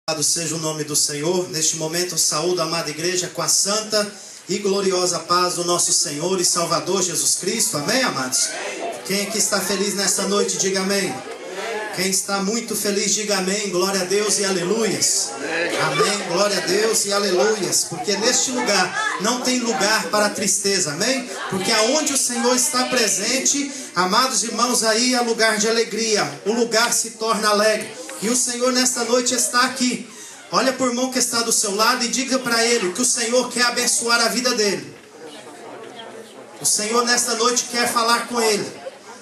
Louvado seja o nome do Senhor. Neste momento eu saúdo a amada igreja com a santa e gloriosa paz do nosso Senhor e Salvador Jesus Cristo. Amém, amados? Quem aqui está feliz nesta noite, diga amém. Quem está muito feliz, diga amém. Glória a Deus e aleluias. Amém, glória a Deus e aleluias. Porque neste lugar não tem lugar para tristeza, amém? Porque aonde o Senhor está presente, amados irmãos, aí é lugar de alegria. O lugar se torna alegre. E o Senhor nesta noite está aqui. Olha para o irmão que está do seu lado e diga para ele que o Senhor quer abençoar a vida dele. O Senhor nesta noite quer falar com ele.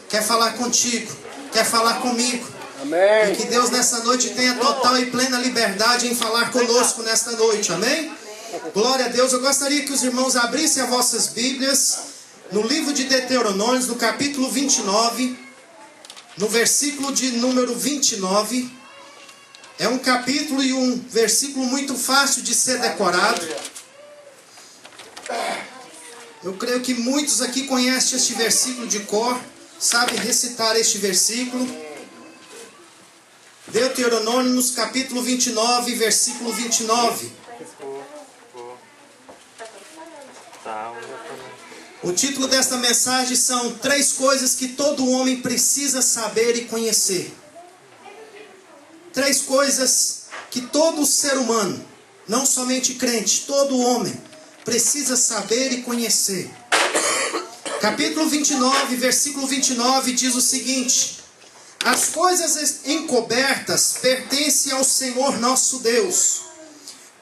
Quer falar contigo. Quer falar comigo. Amém. E que Deus nessa noite tenha total e plena liberdade em falar conosco nesta noite. Amém? Glória a Deus. Eu gostaria que os irmãos abrissem as vossas Bíblias no livro de Deuteronômio, no capítulo 29, no versículo de número 29. É um capítulo e um versículo muito fácil de ser decorado. Eu creio que muitos aqui conhecem este versículo de cor, sabem recitar este versículo. Deuteronômio, capítulo 29, versículo 29. O título desta mensagem são 3 coisas que todo homem precisa saber e conhecer. 3 coisas que todo ser humano, não somente crente, todo homem, precisa saber e conhecer. Capítulo 29, versículo 29 diz o seguinte: as coisas encobertas pertencem ao Senhor nosso Deus,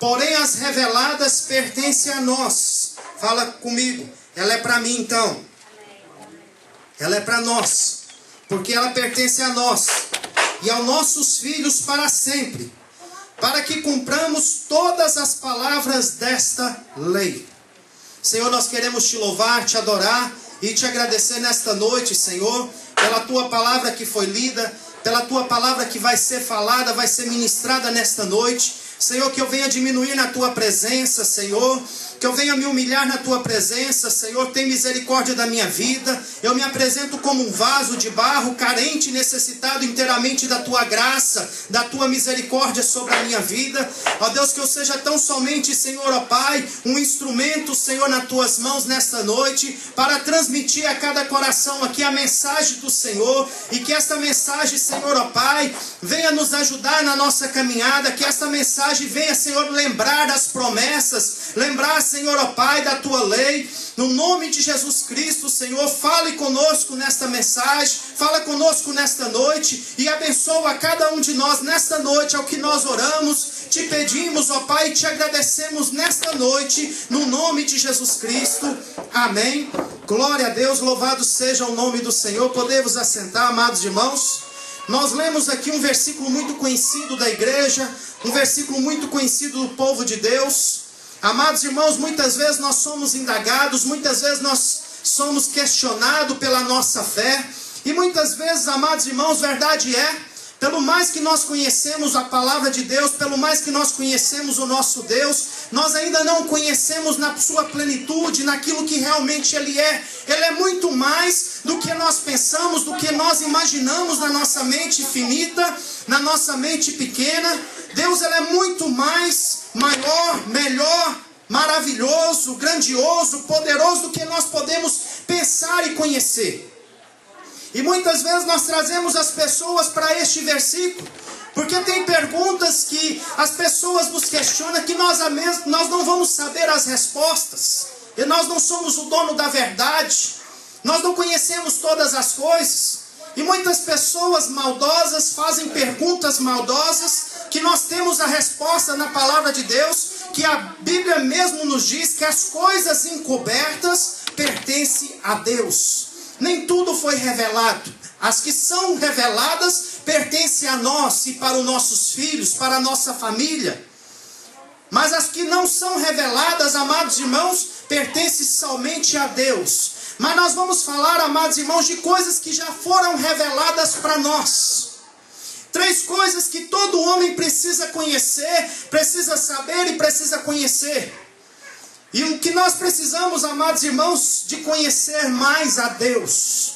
porém as reveladas pertencem a nós. Fala comigo, ela é para mim então. Ela é para nós, porque ela pertence a nós e aos nossos filhos para sempre, para que cumpramos todas as palavras desta lei. Senhor, nós queremos te louvar, te adorar e te agradecer nesta noite, Senhor, pela tua palavra que foi lida, pela tua palavra que vai ser falada, vai ser ministrada nesta noite. Senhor, que eu venha diminuir na tua presença, Senhor, que eu venha me humilhar na tua presença, Senhor, tem misericórdia da minha vida. Eu me apresento como um vaso de barro, carente e necessitado inteiramente da tua graça, da tua misericórdia sobre a minha vida. Ó Deus, que eu seja tão somente, Senhor, ó Pai, um instrumento, Senhor, nas tuas mãos nesta noite, para transmitir a cada coração aqui a mensagem do Senhor, e que esta mensagem, Senhor, ó Pai, venha nos ajudar na nossa caminhada, que esta mensagem venha, Senhor, lembrar das promessas, lembrar, Senhor, ó Pai, da tua lei. No nome de Jesus Cristo, Senhor, fale conosco nesta mensagem, fala conosco nesta noite e abençoa a cada um de nós nesta noite, ao que nós oramos, te pedimos, ó Pai, e te agradecemos nesta noite, no nome de Jesus Cristo. Amém. Glória a Deus, louvado seja o nome do Senhor. Podemos assentar, amados irmãos. Nós lemos aqui um versículo muito conhecido da igreja, um versículo muito conhecido do povo de Deus. Amados irmãos, muitas vezes nós somos indagados, muitas vezes nós somos questionados pela nossa fé. E muitas vezes, amados irmãos, verdade é, pelo mais que nós conhecemos a palavra de Deus, pelo mais que nós conhecemos o nosso Deus, nós ainda não conhecemos na sua plenitude, naquilo que realmente Ele é. Ele é muito mais do que nós pensamos, do que nós imaginamos na nossa mente finita, na nossa mente pequena. Deus, Ele é muito mais, maior, melhor, maravilhoso, grandioso, poderoso do que nós podemos pensar e conhecer. E muitas vezes nós trazemos as pessoas para este versículo, porque tem perguntas que as pessoas nos questionam que nós não vamos saber as respostas. E nós não somos o dono da verdade. Nós não conhecemos todas as coisas. E muitas pessoas maldosas fazem perguntas maldosas, que nós temos a resposta na palavra de Deus, que a Bíblia mesmo nos diz que as coisas encobertas pertencem a Deus. Nem tudo foi revelado. As que são reveladas pertencem a nós e para os nossos filhos, para a nossa família. Mas as que não são reveladas, amados irmãos, pertencem somente a Deus. Mas nós vamos falar, amados irmãos, de coisas que já foram reveladas para nós. 3 coisas que todo homem precisa conhecer, precisa saber e precisa conhecer. E o que nós precisamos, amados irmãos, de conhecer mais a Deus.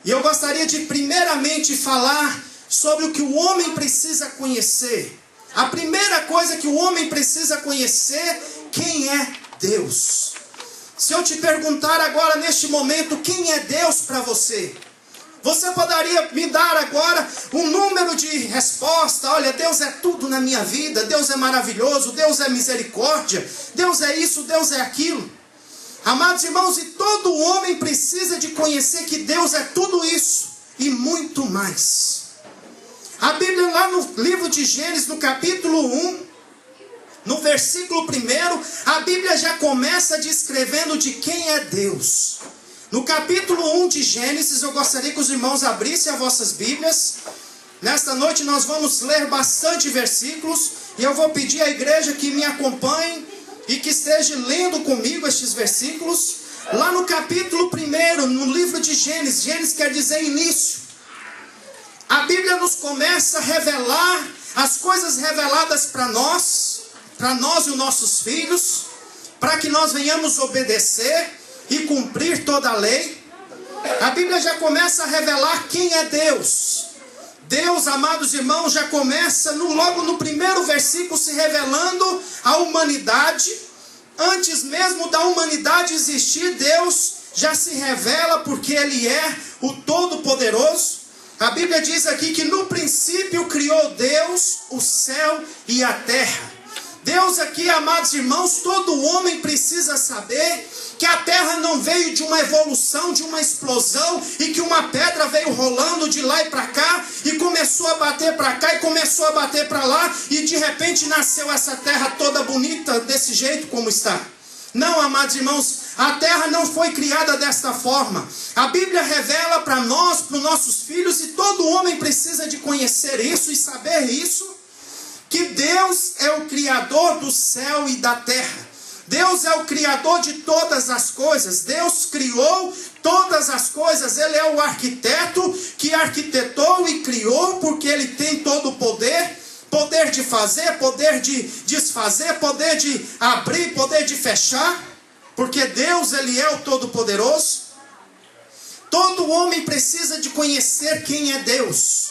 E eu gostaria de primeiramente falar sobre o que o homem precisa conhecer. A primeira coisa que o homem precisa conhecer, quem é Deus. Se eu te perguntar agora neste momento, quem é Deus para você? Você poderia me dar agora um número de resposta. Olha, Deus é tudo na minha vida. Deus é maravilhoso. Deus é misericórdia. Deus é isso, Deus é aquilo. Amados irmãos, e todo homem precisa de conhecer que Deus é tudo isso e muito mais. A Bíblia lá no livro de Gênesis, no capítulo 1, no versículo 1, a Bíblia já começa descrevendo de quem é Deus. No capítulo 1 de Gênesis, eu gostaria que os irmãos abrissem as vossas Bíblias. Nesta noite nós vamos ler bastante versículos, e eu vou pedir à igreja que me acompanhe e que esteja lendo comigo estes versículos. Lá no capítulo 1, no livro de Gênesis, Gênesis quer dizer início. A Bíblia nos começa a revelar as coisas reveladas para nós e os nossos filhos, para que nós venhamos obedecer e cumprir toda a lei. A Bíblia já começa a revelar quem é Deus. Deus, amados irmãos, já começa logo no primeiro versículo se revelando à humanidade. Antes mesmo da humanidade existir, Deus já se revela porque Ele é o Todo-Poderoso. A Bíblia diz aqui que no princípio criou Deus o céu e a terra. Deus aqui, amados irmãos, todo homem precisa saber que a terra não veio de uma evolução, de uma explosão, e que uma pedra veio rolando de lá e para cá, e começou a bater para cá, e começou a bater para lá, e de repente nasceu essa terra toda bonita, desse jeito como está. Não, amados irmãos, a terra não foi criada desta forma. A Bíblia revela para nós, para os nossos filhos, e todo homem precisa de conhecer isso e saber isso, que Deus é o Criador do céu e da terra. Deus é o Criador de todas as coisas. Deus criou todas as coisas. Ele é o arquiteto que arquitetou e criou, porque Ele tem todo o poder. Poder de fazer, poder de desfazer, poder de abrir, poder de fechar. Porque Deus, Ele é o Todo-Poderoso. Todo homem precisa de conhecer quem é Deus.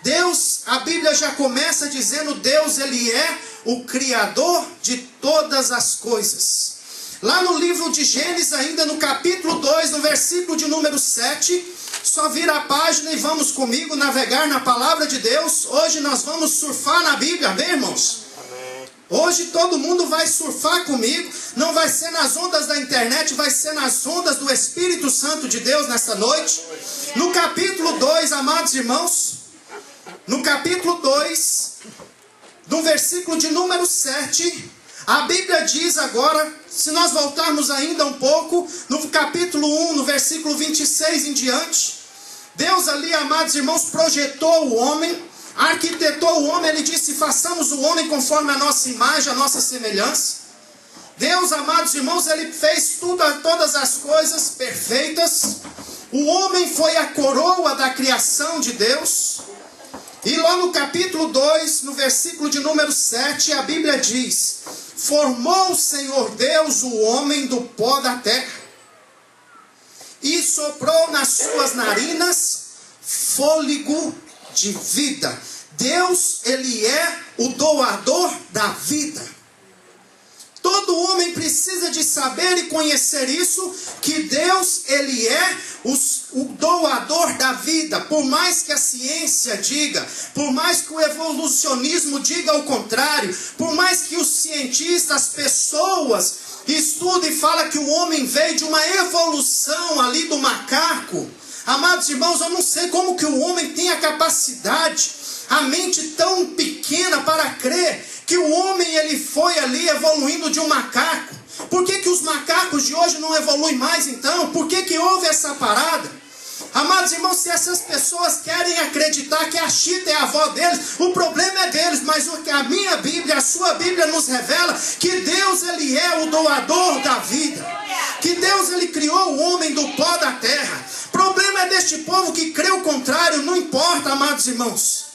Deus, a Bíblia já começa dizendo, Deus, Ele é o Criador de todas as coisas. Lá no livro de Gênesis, ainda no capítulo 2, no versículo de número 7, só vira a página e vamos comigo navegar na palavra de Deus. Hoje nós vamos surfar na Bíblia, bem, irmãos? Hoje todo mundo vai surfar comigo, não vai ser nas ondas da internet, vai ser nas ondas do Espírito Santo de Deus nesta noite. No capítulo 2, amados irmãos, no capítulo 2, no versículo de número 7, a Bíblia diz agora, se nós voltarmos ainda um pouco, no capítulo 1, no versículo 26 em diante, Deus ali, amados irmãos, projetou o homem, arquitetou o homem, Ele disse, façamos o homem conforme a nossa imagem, a nossa semelhança. Deus, amados irmãos, Ele fez todas as coisas perfeitas. O homem foi a coroa da criação de Deus. E lá no capítulo 2, no versículo de número 7, a Bíblia diz, formou o Senhor Deus o homem do pó da terra, e soprou nas suas narinas fôlego de vida. Deus, Ele é o doador da vida. Todo homem precisa de saber e conhecer isso, que Deus, Ele é o doador da vida. Por mais que a ciência diga, por mais que o evolucionismo diga o contrário, por mais que os cientistas, as pessoas estudem e falem que o homem veio de uma evolução ali do macaco. Amados irmãos, eu não sei como que o homem tem a capacidade, a mente tão pequena para crer que o homem ele foi ali evoluindo de um macaco. Por que os macacos de hoje não evoluem mais então? Por que houve essa parada? Amados irmãos, se essas pessoas querem acreditar que a Chita é a avó deles, o problema é deles, mas o que a minha Bíblia, a sua Bíblia nos revela, que Deus Ele é o doador da vida. Que Deus Ele criou o homem do pó da terra. O problema é deste povo que crê o contrário, não importa, amados irmãos.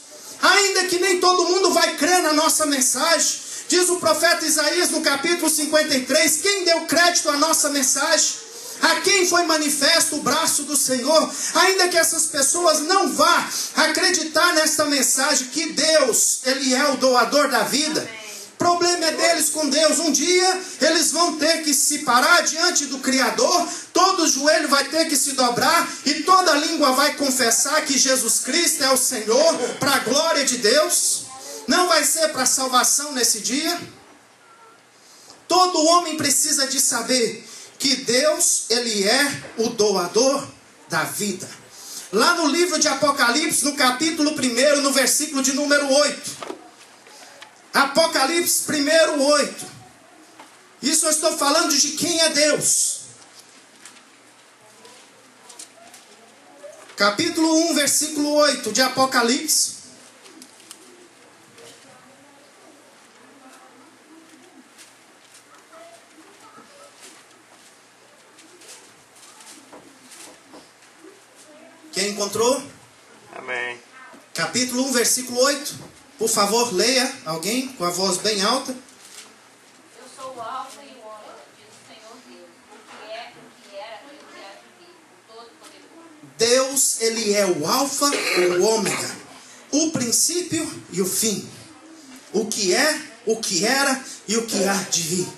Ainda que nem todo mundo vai crer na nossa mensagem. Diz o profeta Isaías no capítulo 53, quem deu crédito à nossa mensagem? A quem foi manifesto o braço do Senhor? Ainda que essas pessoas não vá acreditar nesta mensagem que Deus, Ele é o doador da vida. O problema é deles com Deus. Um dia eles vão ter que se parar diante do Criador, todo joelho vai ter que se dobrar e toda língua vai confessar que Jesus Cristo é o Senhor, para a glória de Deus. Não vai ser para salvação nesse dia. Todo homem precisa de saber que Deus, Ele é o doador da vida. Lá no livro de Apocalipse, no capítulo 1, no versículo de número 8. Apocalipse 1, 8. Isso eu estou falando de quem é Deus. Capítulo 1, versículo 8 de Apocalipse. Quem encontrou? Amém. Capítulo 1, versículo 8. Por favor, leia, alguém, com a voz bem alta. Eu sou o Alfa e o Ômega, diz o Senhor Deus, o que é, o que era e o que há de vir, o Todo-Poderoso. Deus, Ele é o Alfa e o Ômega, o princípio e o fim. O que é, o que era e o que há de vir.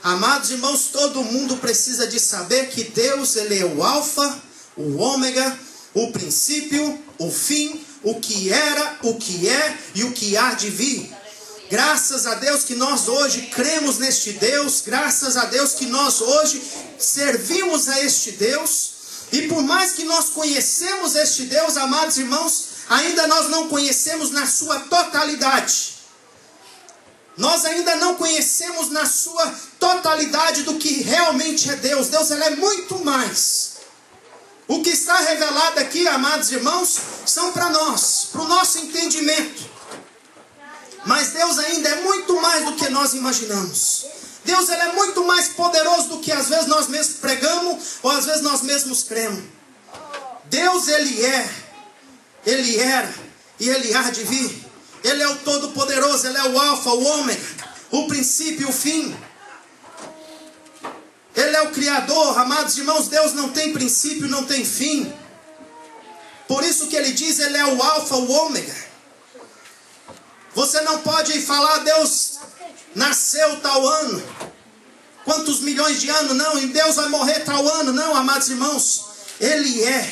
Amados irmãos, todo mundo precisa de saber que Deus, Ele é o Alfa, o Ômega, o princípio, o fim, o que era, o que é e o que há de vir. Graças a Deus que nós hoje cremos neste Deus, graças a Deus que nós hoje servimos a este Deus. E por mais que nós conhecemos este Deus, amados irmãos, ainda nós não conhecemos na sua totalidade. Nós ainda não conhecemos na sua totalidade do que realmente é Deus. Deus, Ele é muito mais. O que está revelado aqui, amados irmãos, são para nós, para o nosso entendimento. Mas Deus ainda é muito mais do que nós imaginamos. Deus, Ele é muito mais poderoso do que às vezes nós mesmos pregamos ou às vezes nós mesmos cremos. Deus, Ele é, Ele era e Ele há de vir. Ele é o Todo-Poderoso, Ele é o Alfa, o Ômega, o princípio e o fim. Ele é o Criador, amados irmãos. Deus não tem princípio, não tem fim. Por isso que Ele diz, Ele é o Alfa, o Ômega. Você não pode falar, Deus nasceu tal ano, quantos milhões de anos, não, e Deus vai morrer tal ano, não, amados irmãos. Ele é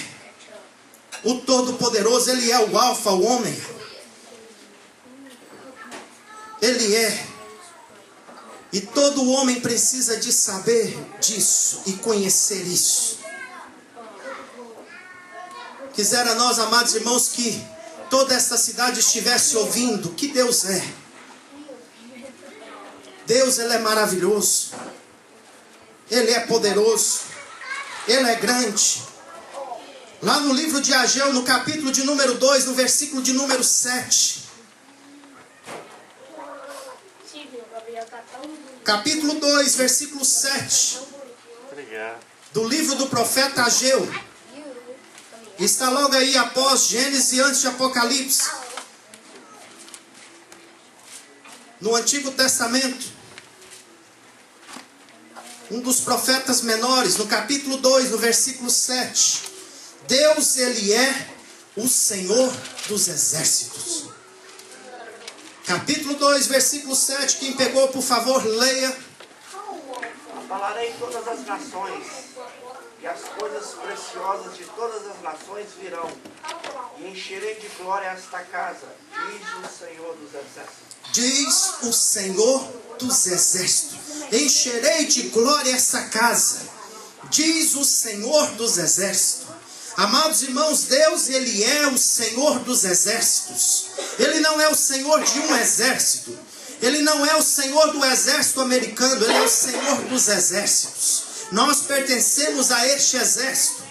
o Todo-Poderoso, Ele é o Alfa, o Ômega. Ele é. E todo homem precisa de saber disso e conhecer isso. Quisera nós, amados irmãos, que toda esta cidade estivesse ouvindo que Deus é. Deus, Ele é maravilhoso. Ele é poderoso. Ele é grande. Lá no livro de Ageu, no capítulo de número 2, no versículo de número 7. Capítulo 2, versículo 7. Obrigado. Do livro do profeta Ageu. Está logo aí após Gênesis e antes de Apocalipse. No Antigo Testamento. Um dos profetas menores, no capítulo 2, no versículo 7. Deus, Ele é o Senhor dos exércitos. Capítulo 2, versículo 7. Quem pegou, por favor, leia. Falarei em todas as nações, e as coisas preciosas de todas as nações virão, e encherei de glória esta casa, diz o Senhor dos exércitos. Diz o Senhor dos exércitos. Encherei de glória esta casa, diz o Senhor dos exércitos. Amados irmãos, Deus, Ele é o Senhor dos exércitos. Ele não é o Senhor de um exército. Ele não é o Senhor do exército americano. Ele é o Senhor dos exércitos. Nós pertencemos a este exército.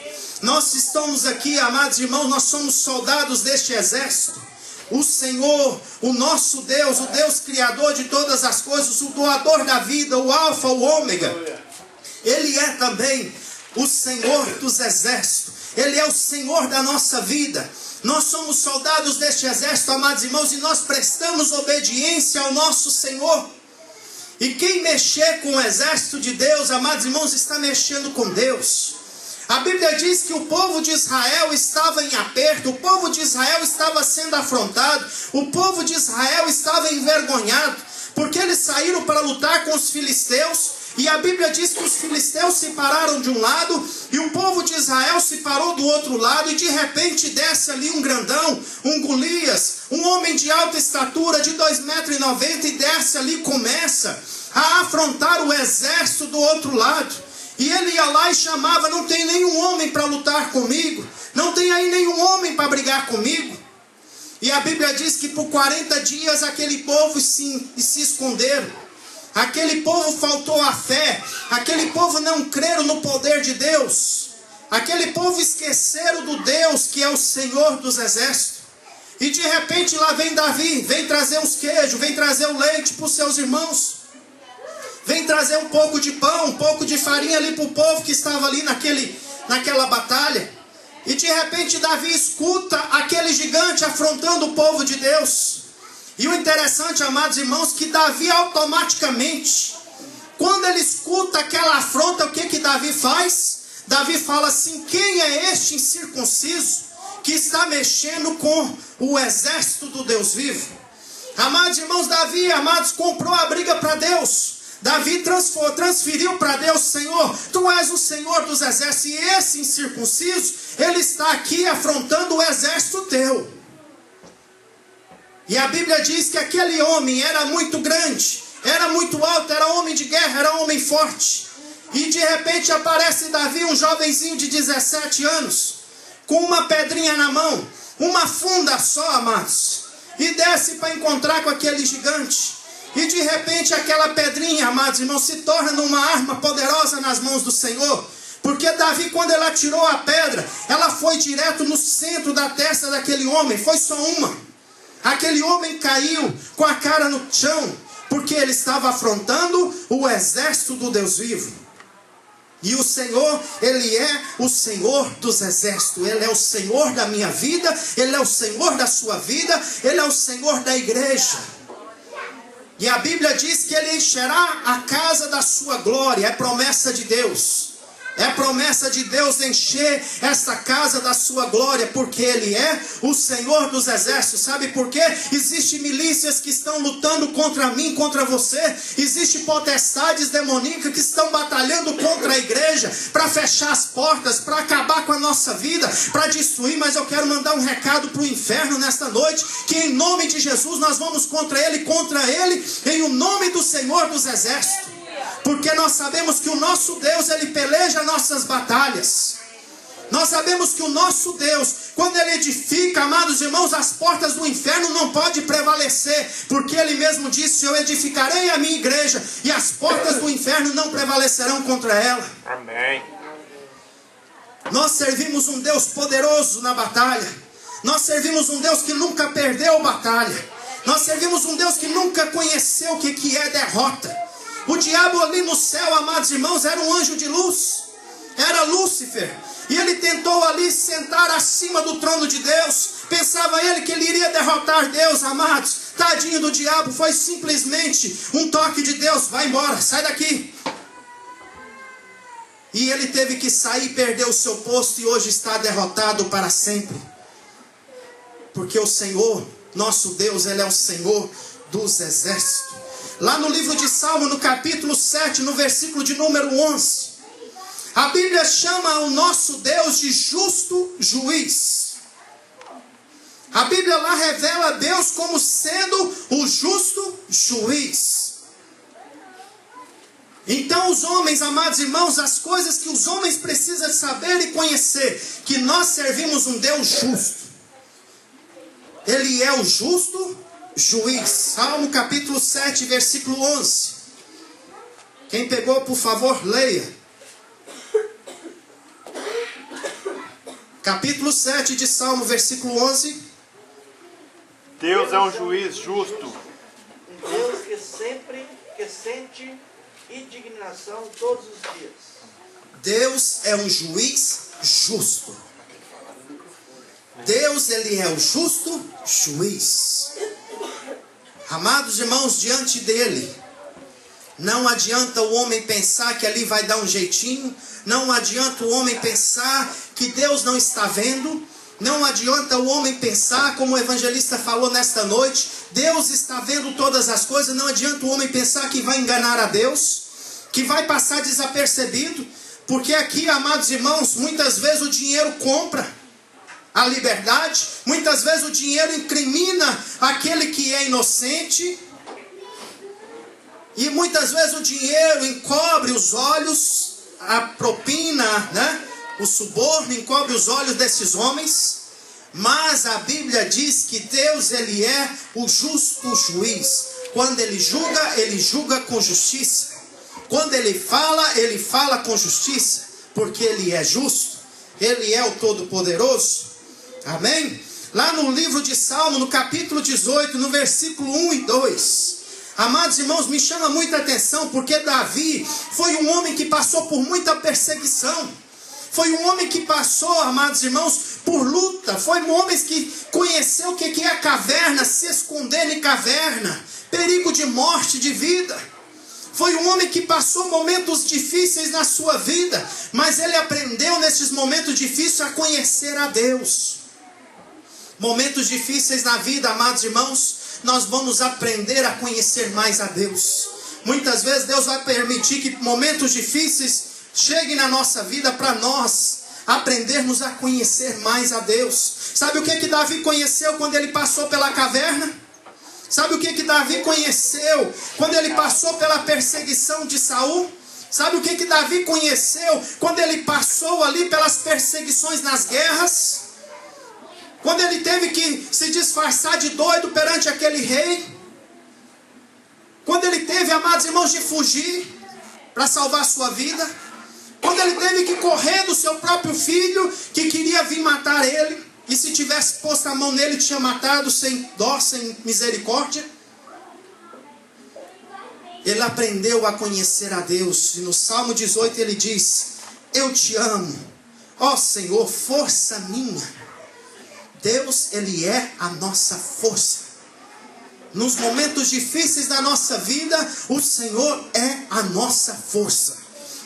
Nós estamos aqui, amados irmãos, nós somos soldados deste exército. O Senhor, o nosso Deus, o Deus criador de todas as coisas, o doador da vida, o Alfa, o Ômega. Ele é também o Senhor dos exércitos. Ele é o Senhor da nossa vida. Nós somos soldados deste exército, amados irmãos, e nós prestamos obediência ao nosso Senhor. E quem mexer com o exército de Deus, amados irmãos, está mexendo com Deus. A Bíblia diz que o povo de Israel estava em aperto, o povo de Israel estava sendo afrontado, o povo de Israel estava envergonhado, porque eles saíram para lutar com os filisteus, e a Bíblia diz que os filisteus se pararam de um lado, e o povo de Israel se parou do outro lado, e de repente desce ali um grandão, um Golias, um homem de alta estatura, de 2,90 m, e desce ali e começa a afrontar o exército do outro lado. E ele ia lá e chamava: não tem nenhum homem para lutar comigo, não tem aí nenhum homem para brigar comigo. E a Bíblia diz que por 40 dias aquele povo se esconderam, aquele povo faltou a fé, aquele povo não creram no poder de Deus, aquele povo esqueceram do Deus que é o Senhor dos exércitos. E de repente lá vem Davi, vem trazer os queijos, vem trazer o leite para os seus irmãos, vem trazer um pouco de pão, um pouco de farinha ali para o povo que estava ali naquela batalha. E de repente Davi escuta aquele gigante afrontando o povo de Deus. E o interessante, amados irmãos, que Davi automaticamente, quando ele escuta aquela afronta, o que Davi faz? Davi fala assim: quem é este incircunciso que está mexendo com o exército do Deus vivo? Amados irmãos, Davi, amados, comprou a briga para Deus. Davi transferiu para Deus: Senhor, Tu és o Senhor dos exércitos, e esse incircunciso, ele está aqui afrontando o exército Teu. E a Bíblia diz que aquele homem era muito grande, era muito alto, era homem de guerra, era homem forte. E de repente aparece Davi, um jovenzinho de 17 anos, com uma pedrinha na mão, uma funda só, amados, e desce para encontrar com aquele gigante. E de repente aquela pedrinha, amados irmãos, se torna numa arma poderosa nas mãos do Senhor. Porque Davi, quando ele atirou a pedra, ela foi direto no centro da testa daquele homem. Foi só uma. Aquele homem caiu com a cara no chão, porque ele estava afrontando o exército do Deus vivo. E o Senhor, Ele é o Senhor dos exércitos. Ele é o Senhor da minha vida, Ele é o Senhor da sua vida, Ele é o Senhor da igreja. E a Bíblia diz que Ele encherá a casa da sua glória. É promessa de Deus. É promessa de Deus encher essa casa da sua glória, porque Ele é o Senhor dos exércitos. Sabe por quê? Existem milícias que estão lutando contra mim, contra você. Existem potestades demoníacas que estão batalhando contra a igreja, para fechar as portas, para acabar com a nossa vida, para destruir. Mas eu quero mandar um recado para o inferno nesta noite, que em nome de Jesus nós vamos contra ele, em o nome do Senhor dos exércitos. Porque nós sabemos que o nosso Deus, Ele peleja nossas batalhas. Nós sabemos que o nosso Deus, quando Ele edifica, amados irmãos, as portas do inferno não podem prevalecer. Porque Ele mesmo disse: eu edificarei a minha igreja, e as portas do inferno não prevalecerão contra ela. Amém. Nós servimos um Deus poderoso na batalha. Nós servimos um Deus que nunca perdeu batalha. Nós servimos um Deus que nunca conheceu o que é derrota. O diabo ali no céu, amados irmãos, era um anjo de luz. Era Lúcifer. E ele tentou ali sentar acima do trono de Deus. Pensava ele que ele iria derrotar Deus, amados. Tadinho do diabo, foi simplesmente um toque de Deus: vai embora, sai daqui. E ele teve que sair, perdeu o seu posto, e hoje está derrotado para sempre. Porque o Senhor, nosso Deus, Ele é o Senhor dos exércitos. Lá no livro de Salmo, no capítulo 7, no versículo de número 11, a Bíblia chama o nosso Deus de justo juiz. A Bíblia lá revela Deus como sendo o justo juiz. Então os homens, amados irmãos, as coisas que os homens precisam saber e conhecer, que nós servimos um Deus justo. Ele é o justo juiz. Salmo capítulo 7, versículo 11. Quem pegou, por favor, leia. Capítulo 7 de Salmo, versículo 11. Deus é um juiz justo. Um Deus que sente indignação todos os dias. Deus é um juiz justo. Deus, Ele é o justo juiz. Amados irmãos, diante dele, Não adianta o homem pensar que ali vai dar um jeitinho. Não adianta o homem pensar que Deus não está vendo. Não adianta o homem pensar, como o evangelista falou nesta noite, Deus está vendo todas as coisas. Não adianta o homem pensar que vai enganar a Deus, que vai passar desapercebido. Porque aqui, amados irmãos, muitas vezes o dinheiro compra a liberdade. Muitas vezes o dinheiro incrimina aquele que é inocente. E muitas vezes o dinheiro encobre os olhos, a propina, né? O suborno encobre os olhos desses homens. Mas a Bíblia diz que Deus, Ele é o justo juiz. Quando Ele julga com justiça. Quando Ele fala com justiça. Porque Ele é justo. Ele é o Todo-Poderoso. Amém? Lá no livro de Salmo, no capítulo 18, no versículo 1 e 2. Amados irmãos, me chama muita atenção, porque Davi foi um homem que passou por muita perseguição. Foi um homem que passou, amados irmãos, por luta. Foi um homem que conheceu o que é a caverna, se esconder em caverna, perigo de morte, de vida. Foi um homem que passou momentos difíceis na sua vida, mas ele aprendeu nesses momentos difíceis a conhecer a Deus. Momentos difíceis na vida, amados irmãos, nós vamos aprender a conhecer mais a Deus. Muitas vezes Deus vai permitir que momentos difíceis cheguem na nossa vida para nós aprendermos a conhecer mais a Deus. Sabe o que Davi conheceu quando ele passou pela caverna? Sabe o que Davi conheceu quando ele passou pela perseguição de Saul? Sabe o que Davi conheceu quando ele passou ali pelas perseguições nas guerras? Quando ele teve que se disfarçar de doido perante aquele rei. Quando ele teve, amados irmãos, de fugir para salvar a sua vida. Quando ele teve que correr do seu próprio filho, que queria vir matar ele. E se tivesse posto a mão nele, tinha matado sem dó, sem misericórdia. Ele aprendeu a conhecer a Deus. E no Salmo 18 ele diz: eu te amo, ó Senhor, força minha. Deus, Ele é a nossa força. Nos momentos difíceis da nossa vida, o Senhor é a nossa força.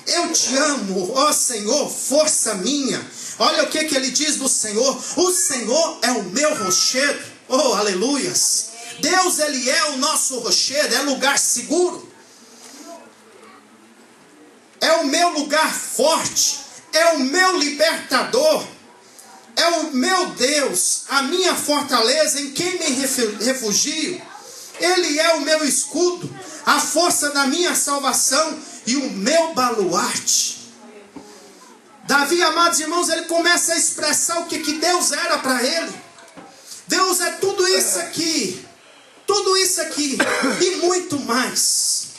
Eu te amo, ó Senhor, força minha. Olha o que Ele diz do Senhor. O Senhor é o meu rochedo. Oh, aleluias. Deus, Ele é o nosso rochedo, é lugar seguro. É o meu lugar forte. É o meu libertador. É o meu Deus, a minha fortaleza, em quem me refugio. Ele é o meu escudo, a força da minha salvação e o meu baluarte. Davi, amados irmãos, ele começa a expressar o que Deus era para ele. Deus é tudo isso aqui e muito mais.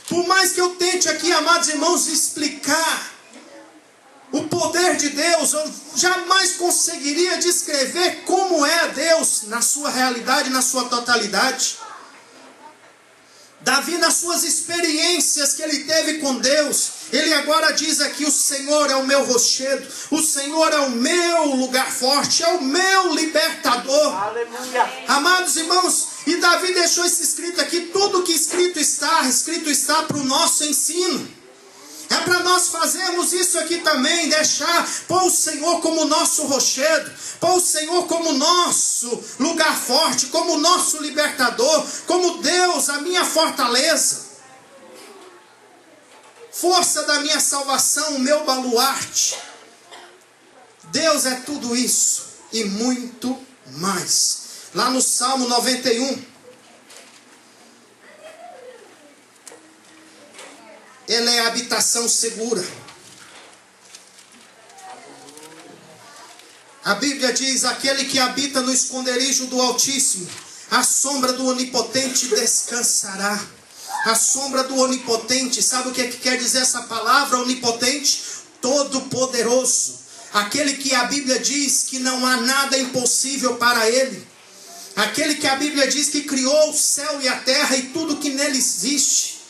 Por mais que eu tente aqui, amados irmãos, explicar o poder de Deus, eu jamais conseguiria descrever como é Deus na sua realidade, na sua totalidade. Davi, nas suas experiências que ele teve com Deus, ele agora diz aqui: o Senhor é o meu rochedo, o Senhor é o meu lugar forte, é o meu libertador. Aleluia. Amados irmãos, e Davi deixou isso escrito aqui. Tudo que escrito está para o nosso ensino. É para nós fazermos isso aqui também, pôr o Senhor como nosso rochedo, pôr o Senhor como nosso lugar forte, como nosso libertador, como Deus, a minha fortaleza, força da minha salvação, o meu baluarte. Deus é tudo isso e muito mais. Lá no Salmo 91, Ele é a habitação segura. A Bíblia diz: aquele que habita no esconderijo do Altíssimo, a sombra do Onipotente descansará. A sombra do Onipotente, sabe o que quer dizer essa palavra onipotente? Todo-poderoso. Aquele que a Bíblia diz que não há nada impossível para Ele. Aquele que a Bíblia diz que criou o céu e a terra e tudo que nele existe.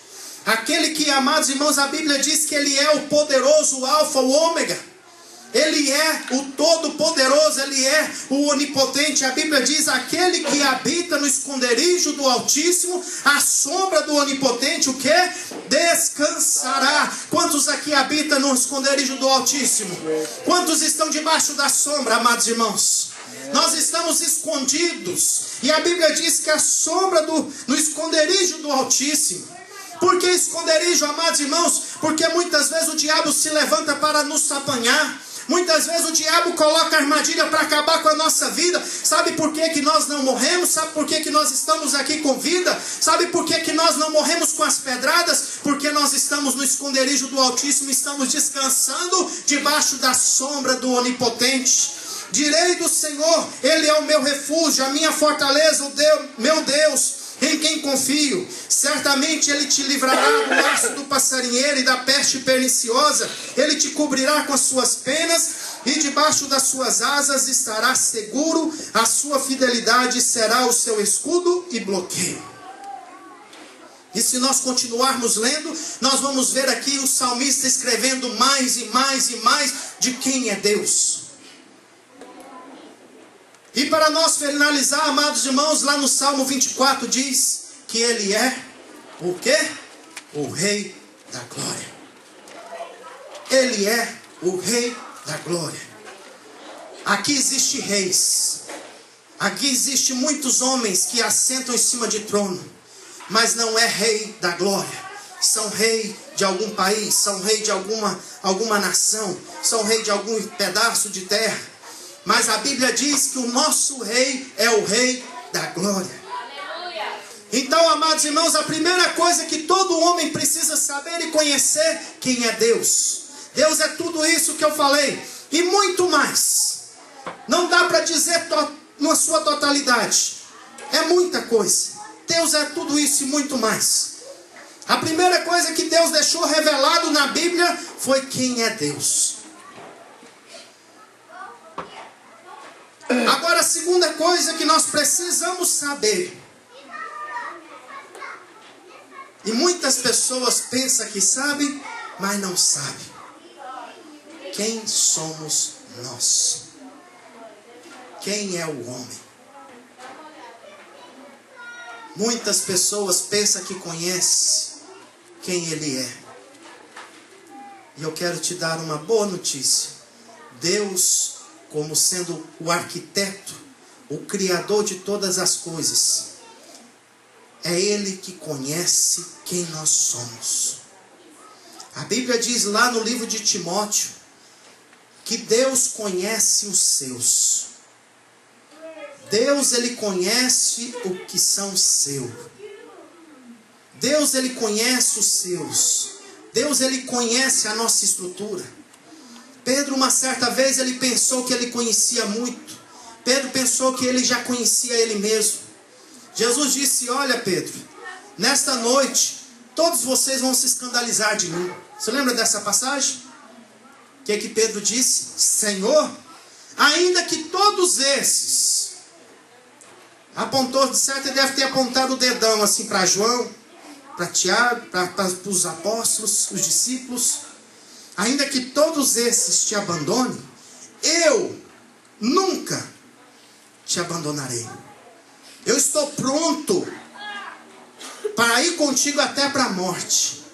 Aquele que, amados irmãos, a Bíblia diz que Ele é o poderoso, o alfa, o ômega. Ele é o Todo-Poderoso, Ele é o Onipotente. A Bíblia diz: aquele que habita no esconderijo do Altíssimo, à sombra do Onipotente, o que? Descansará. Quantos aqui habitam no esconderijo do Altíssimo? Quantos estão debaixo da sombra, amados irmãos? Nós estamos escondidos. E a Bíblia diz que a sombra no esconderijo do Altíssimo. Por que esconderijo, amados irmãos? Porque muitas vezes o diabo se levanta para nos apanhar. Muitas vezes o diabo coloca armadilha para acabar com a nossa vida. Sabe por que nós não morremos? Sabe por que nós estamos aqui com vida? Sabe por que nós não morremos com as pedradas? Porque nós estamos no esconderijo do Altíssimo, estamos descansando debaixo da sombra do Onipotente. Direi do Senhor, Ele é o meu refúgio, a minha fortaleza, meu Deus, em quem confio. Certamente Ele te livrará do laço do passarinheiro e da peste perniciosa. Ele te cobrirá com as suas penas e debaixo das suas asas estará seguro. A sua fidelidade será o seu escudo e bloqueio. E se nós continuarmos lendo, nós vamos ver aqui o salmista escrevendo mais e mais e mais de quem é Deus. E para nós finalizar, amados irmãos, lá no Salmo 24 diz que Ele é o quê? O Rei da Glória. Ele é o Rei da Glória. Aqui existem reis. Aqui existem muitos homens que assentam em cima de trono. Mas não é Rei da Glória. São rei de algum país, são rei de alguma nação, são rei de algum pedaço de terra. Mas a Bíblia diz que o nosso rei é o Rei da Glória. Aleluia. Então, amados irmãos, a primeira coisa que todo homem precisa saber e conhecer, quem é Deus. Deus é tudo isso que eu falei e muito mais. Não dá para dizer na sua totalidade. É muita coisa. Deus é tudo isso e muito mais. A primeira coisa que Deus deixou revelado na Bíblia foi quem é Deus. Agora, a segunda coisa que nós precisamos saber, e muitas pessoas pensam que sabem, mas não sabem, quem somos nós? Quem é o homem? Muitas pessoas pensam que conhecem quem ele é. E eu quero te dar uma boa notícia. Deus, como sendo o arquiteto, o criador de todas as coisas, é Ele que conhece quem nós somos. A Bíblia diz lá no livro de Timóteo, que Deus conhece os seus. Deus, Ele conhece o que são seus. Deus, Ele conhece os seus. Deus, Ele conhece a nossa estrutura. Pedro, uma certa vez, ele pensou que ele conhecia muito. Pedro pensou que ele já conhecia ele mesmo. Jesus disse: olha, Pedro, nesta noite, todos vocês vão se escandalizar de mim. Você lembra dessa passagem? O que Pedro disse? Senhor, ainda que todos esses... Apontou, de certo, ele deve ter apontado o dedão assim para João, para Tiago, para os apóstolos, os discípulos. Ainda que todos esses te abandonem, eu nunca te abandonarei. Eu estou pronto para ir contigo até para a morte.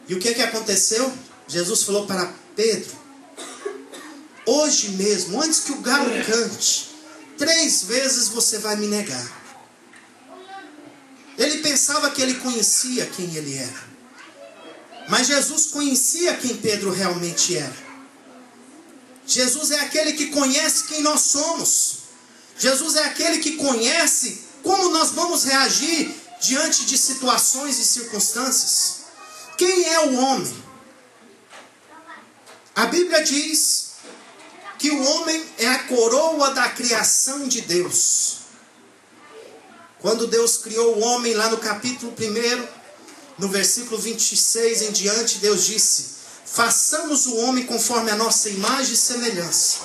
E o que aconteceu? Jesus falou para Pedro: hoje mesmo, antes que o galo cante, 3 vezes você vai me negar. Ele pensava que ele conhecia quem ele era. Mas Jesus conhecia quem Pedro realmente era. Jesus é aquele que conhece quem nós somos. Jesus é aquele que conhece como nós vamos reagir diante de situações e circunstâncias. Quem é o homem? A Bíblia diz que o homem é a coroa da criação de Deus. Quando Deus criou o homem, lá no capítulo 1, no versículo 26 em diante, Deus disse: façamos o homem conforme a nossa imagem e semelhança.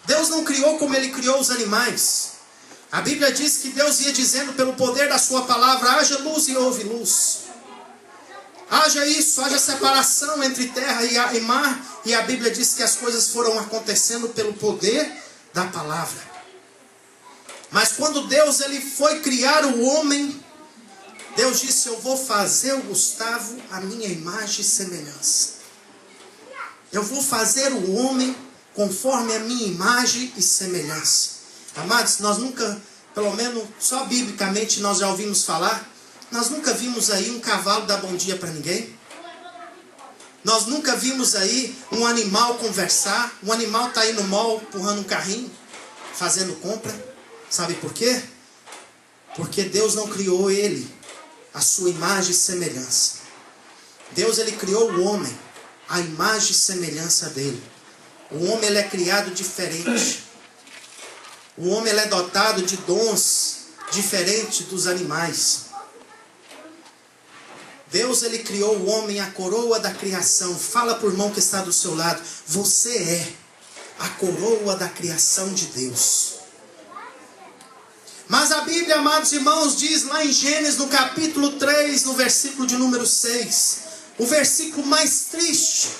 Deus não criou como Ele criou os animais. A Bíblia diz que Deus ia dizendo pelo poder da sua palavra: haja luz e houve luz. Haja isso, haja separação entre terra e mar. E a Bíblia diz que as coisas foram acontecendo pelo poder da palavra. Mas quando Deus ele foi criar o homem, Deus disse: eu vou fazer o Gustavo a minha imagem e semelhança. Eu vou fazer o homem conforme a minha imagem e semelhança. Amados, nós nunca, pelo menos só biblicamente nós já ouvimos falar, nós nunca vimos aí um cavalo dar bom dia para ninguém. Nós nunca vimos aí um animal conversar. Um animal está aí no mall empurrando um carrinho, fazendo compra. Sabe por quê? Porque Deus não criou ele a sua imagem e semelhança. Deus ele criou o homem a imagem e semelhança dele. O homem ele é criado diferente. O homem ele é dotado de dons diferentes dos animais. Deus ele criou o homem a coroa da criação. Fala para o irmão que está do seu lado: você é a coroa da criação de Deus. Mas a Bíblia, amados irmãos, diz lá em Gênesis, no capítulo 3, no versículo de número 6, o versículo mais triste.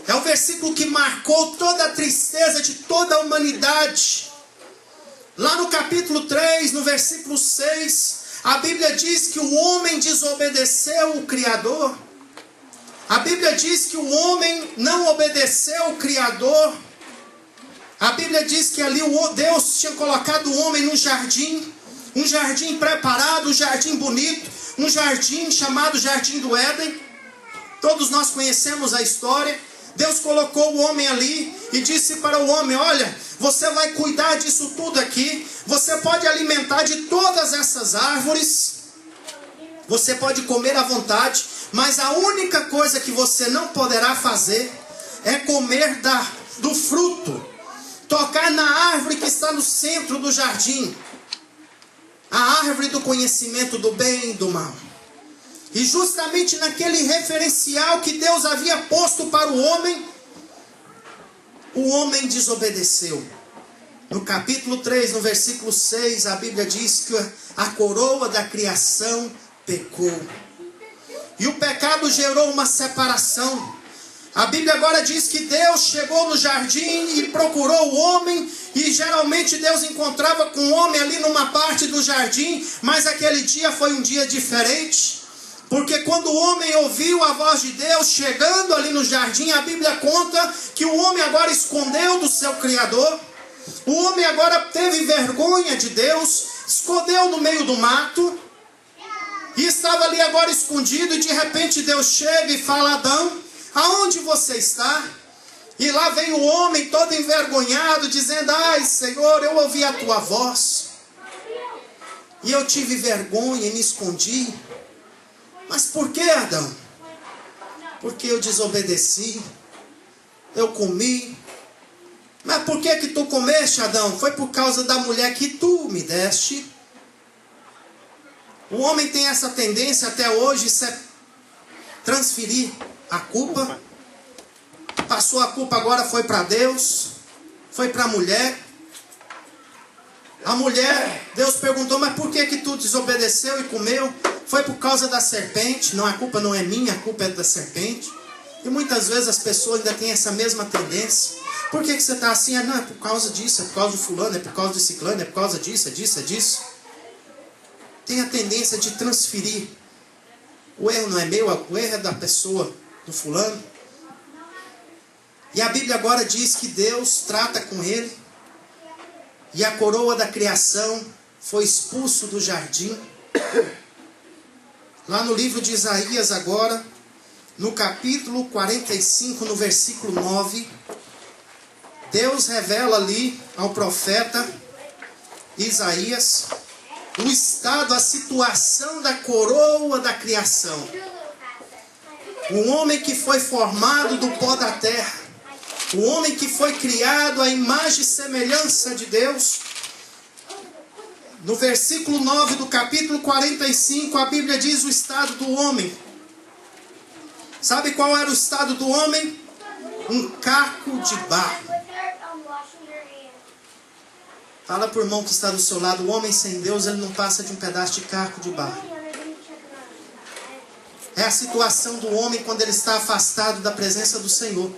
É o versículo que marcou toda a tristeza de toda a humanidade. Lá no capítulo 3, no versículo 6, a Bíblia diz que o homem desobedeceu o Criador. A Bíblia diz que o homem não obedeceu o Criador. A Bíblia diz que ali Deus tinha colocado o homem num jardim. Um jardim preparado, um jardim bonito. Um jardim chamado Jardim do Éden. Todos nós conhecemos a história. Deus colocou o homem ali e disse para o homem: olha, você vai cuidar disso tudo aqui. Você pode alimentar de todas essas árvores. Você pode comer à vontade. Mas a única coisa que você não poderá fazer é comer do fruto. Tocar na árvore que está no centro do jardim. A árvore do conhecimento do bem e do mal. E justamente naquele referencial que Deus havia posto para o homem desobedeceu. No capítulo 3, no versículo 6, a Bíblia diz que a coroa da criação pecou. E o pecado gerou uma separação. A Bíblia agora diz que Deus chegou no jardim e procurou o homem. E geralmente Deus encontrava com o homem ali numa parte do jardim. Mas aquele dia foi um dia diferente. Porque quando o homem ouviu a voz de Deus chegando ali no jardim, a Bíblia conta que o homem agora escondeu do seu Criador. O homem agora teve vergonha de Deus, escondeu no meio do mato. E estava ali agora escondido e de repente Deus chega e fala: Adão, aonde você está? E lá vem o homem todo envergonhado dizendo: ai Senhor, eu ouvi a tua voz. E eu tive vergonha e me escondi. Mas por que, Adão? Porque eu desobedeci. Eu comi. Mas por que tu comeste, Adão? Foi por causa da mulher que tu me deste. O homem tem essa tendência até hoje, isso é transferir a culpa. Passou a culpa, agora foi para Deus. Foi para a mulher. A mulher, Deus perguntou: mas por que tu desobedeceu e comeu? Foi por causa da serpente. Não, a culpa não é minha, a culpa é da serpente. E muitas vezes as pessoas ainda têm essa mesma tendência. Por que você está assim? Não, é por causa disso, é por causa do fulano, é por causa do ciclano, é por causa disso, é disso, é disso. Tem a tendência de transferir. O erro não é meu, o erro é da pessoa, do fulano. E a Bíblia agora diz que Deus trata com ele. E a coroa da criação foi expulso do jardim. Lá no livro de Isaías agora, no capítulo 45, no versículo 9, Deus revela ali ao profeta Isaías o estado, a situação da coroa da criação. Um homem que foi formado do pó da terra. O homem que foi criado à imagem e semelhança de Deus. No versículo 9 do capítulo 45, a Bíblia diz o estado do homem. Sabe qual era o estado do homem? Um caco de barro. Fala para o irmão que está do seu lado: o homem sem Deus, ele não passa de um pedaço de caco de barro. é a situação do homem quando ele está afastado da presença do Senhor.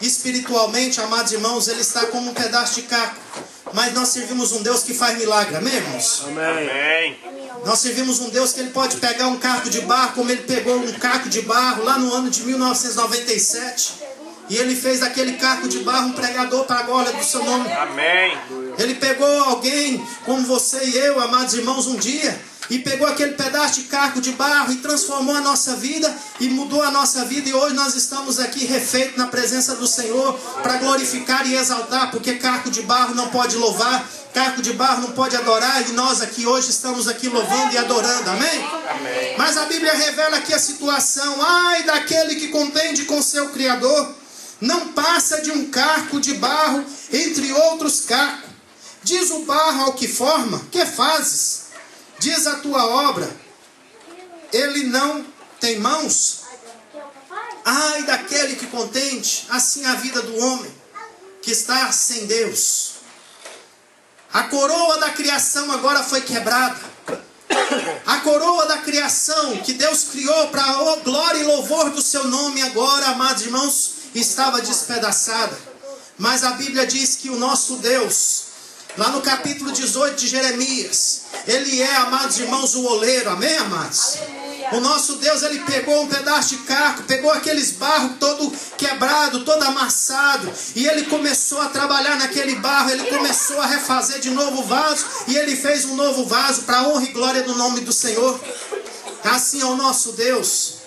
Espiritualmente, amados irmãos, ele está como um pedaço de caco. Mas nós servimos um Deus que faz milagre, amém, irmãos? Amém. Nós servimos um Deus que ele pode pegar um caco de barro, como ele pegou um caco de barro lá no ano de 1997. E ele fez daquele caco de barro um pregador para a glória do seu nome. Amém. Ele pegou alguém como você e eu, amados irmãos, um dia, e pegou aquele pedaço de caco de barro e transformou a nossa vida e mudou a nossa vida. E hoje nós estamos aqui refeitos na presença do Senhor para glorificar e exaltar, porque caco de barro não pode louvar, caco de barro não pode adorar, e nós aqui hoje estamos aqui louvando e adorando, amém? Amém. Mas a Bíblia revela aqui a situação: ai daquele que contende com seu Criador, não passa de um caco de barro entre outros cacos. Diz o barro ao que forma: que fazes? Diz a tua obra: ele não tem mãos. Ai daquele que contende, assim a vida do homem que está sem Deus. A coroa da criação agora foi quebrada. A coroa da criação que Deus criou para a glória e louvor do seu nome agora, amados irmãos, estava despedaçada. Mas a Bíblia diz que o nosso Deus, lá no capítulo 18 de Jeremias, ele é, amados irmãos, o oleiro, amém, amados? O nosso Deus, ele pegou um pedaço de caco, pegou aqueles barros todo quebrado, todo amassado, e ele começou a trabalhar naquele barro, ele começou a refazer de novo o vaso, e ele fez um novo vaso para a honra e glória do nome do Senhor. Assim é o nosso Deus.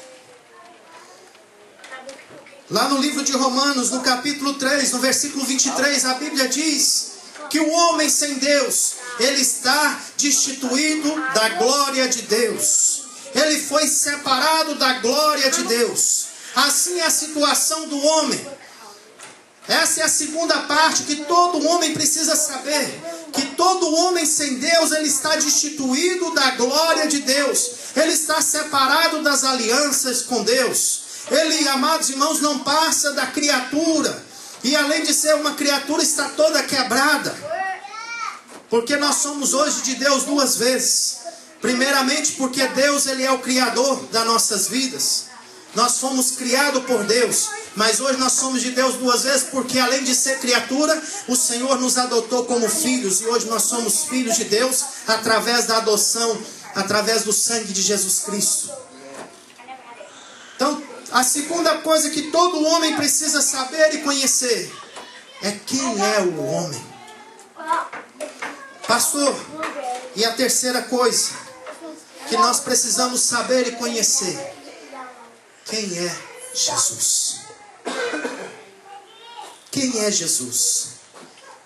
Lá no livro de Romanos, no capítulo 3, no versículo 23, a Bíblia diz que o homem sem Deus, ele está destituído da glória de Deus. Ele foi separado da glória de Deus. Assim é a situação do homem. Essa é a segunda parte que todo homem precisa saber. Que todo homem sem Deus, ele está destituído da glória de Deus. Ele está separado das alianças com Deus. Ele, amados irmãos, não passa da criatura. E além de ser uma criatura, está toda quebrada. Porque nós somos hoje de Deus duas vezes. Primeiramente porque Deus, ele é o Criador das nossas vidas. Nós fomos criados por Deus. Mas hoje nós somos de Deus duas vezes, porque além de ser criatura, o Senhor nos adotou como filhos. E hoje nós somos filhos de Deus através da adoção, através do sangue de Jesus Cristo. Então, a segunda coisa que todo homem precisa saber e conhecer é quem é o homem. Pastor, e a terceira coisa que nós precisamos saber e conhecer: quem é Jesus? Quem é Jesus?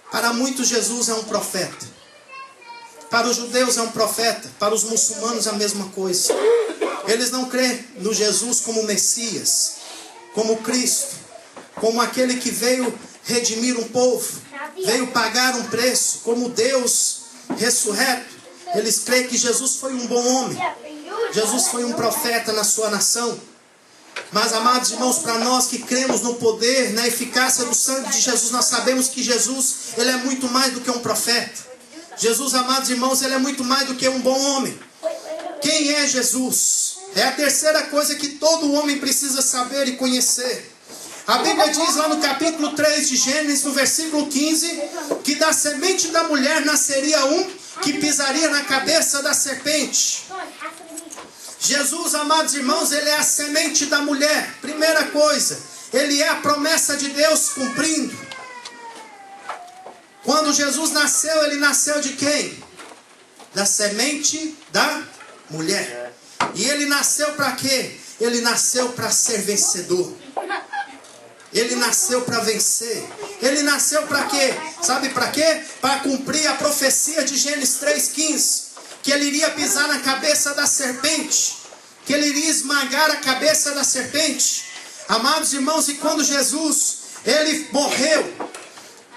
Para muitos, Jesus é um profeta. Para os judeus é um profeta. Para os muçulmanos é a mesma coisa. Eles não creem no Jesus como Messias, como Cristo, como aquele que veio redimir um povo, veio pagar um preço, como Deus ressurreto. Eles creem que Jesus foi um bom homem. Jesus foi um profeta na sua nação. Mas, amados irmãos, para nós que cremos no poder, na eficácia do sangue de Jesus, nós sabemos que Jesus, ele é muito mais do que um profeta. Jesus, amados irmãos, ele é muito mais do que um bom homem. Quem é Jesus? É a terceira coisa que todo homem precisa saber e conhecer. A Bíblia diz lá no capítulo 3 de Gênesis, no versículo 15, que da semente da mulher nasceria um que pisaria na cabeça da serpente. Jesus, amados irmãos, ele é a semente da mulher. Primeira coisa, ele é a promessa de Deus cumprindo. Quando Jesus nasceu, ele nasceu de quem? Da semente da mulher. E ele nasceu para quê? Ele nasceu para ser vencedor. Ele nasceu para vencer. Ele nasceu para quê? Sabe para quê? Para cumprir a profecia de Gênesis 3,15. Que ele iria pisar na cabeça da serpente. Que ele iria esmagar a cabeça da serpente. Amados irmãos, e quando Jesus, ele morreu,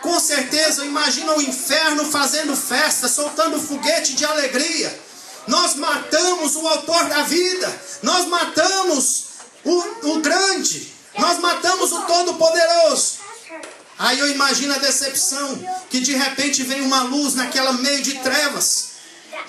com certeza, imagina o inferno fazendo festa, soltando foguete de alegria. Nós matamos o autor da vida. Nós matamos o grande. Nós matamos o Todo-Poderoso. Aí eu imagino a decepção, que de repente vem uma luz naquela meio de trevas.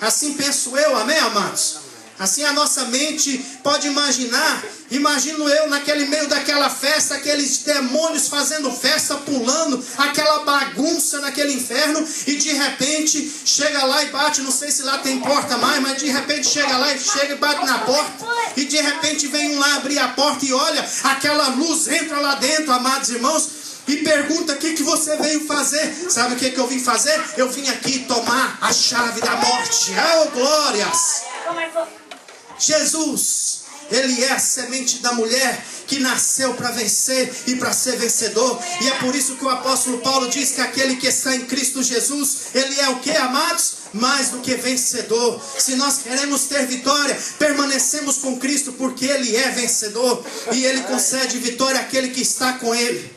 Assim penso eu, amém, amados? Assim a nossa mente pode imaginar. Imagino eu naquele meio daquela festa, aqueles demônios fazendo festa, pulando, aquela bagunça naquele inferno, e de repente chega lá e bate, não sei se lá tem porta mais, mas de repente chega lá e bate na porta, e de repente vem um lá abrir a porta e olha, aquela luz entra lá dentro, amados irmãos, e pergunta: o que você veio fazer? Sabe o que eu vim fazer? Eu vim aqui tomar a chave da morte. Oh, glórias! Jesus, Ele é a semente da mulher que nasceu para vencer e para ser vencedor. E é por isso que o apóstolo Paulo diz que aquele que está em Cristo Jesus, ele é o que, amados? Mais do que vencedor. Se nós queremos ter vitória, permanecemos com Cristo, porque Ele é vencedor. E Ele concede vitória àquele que está com Ele.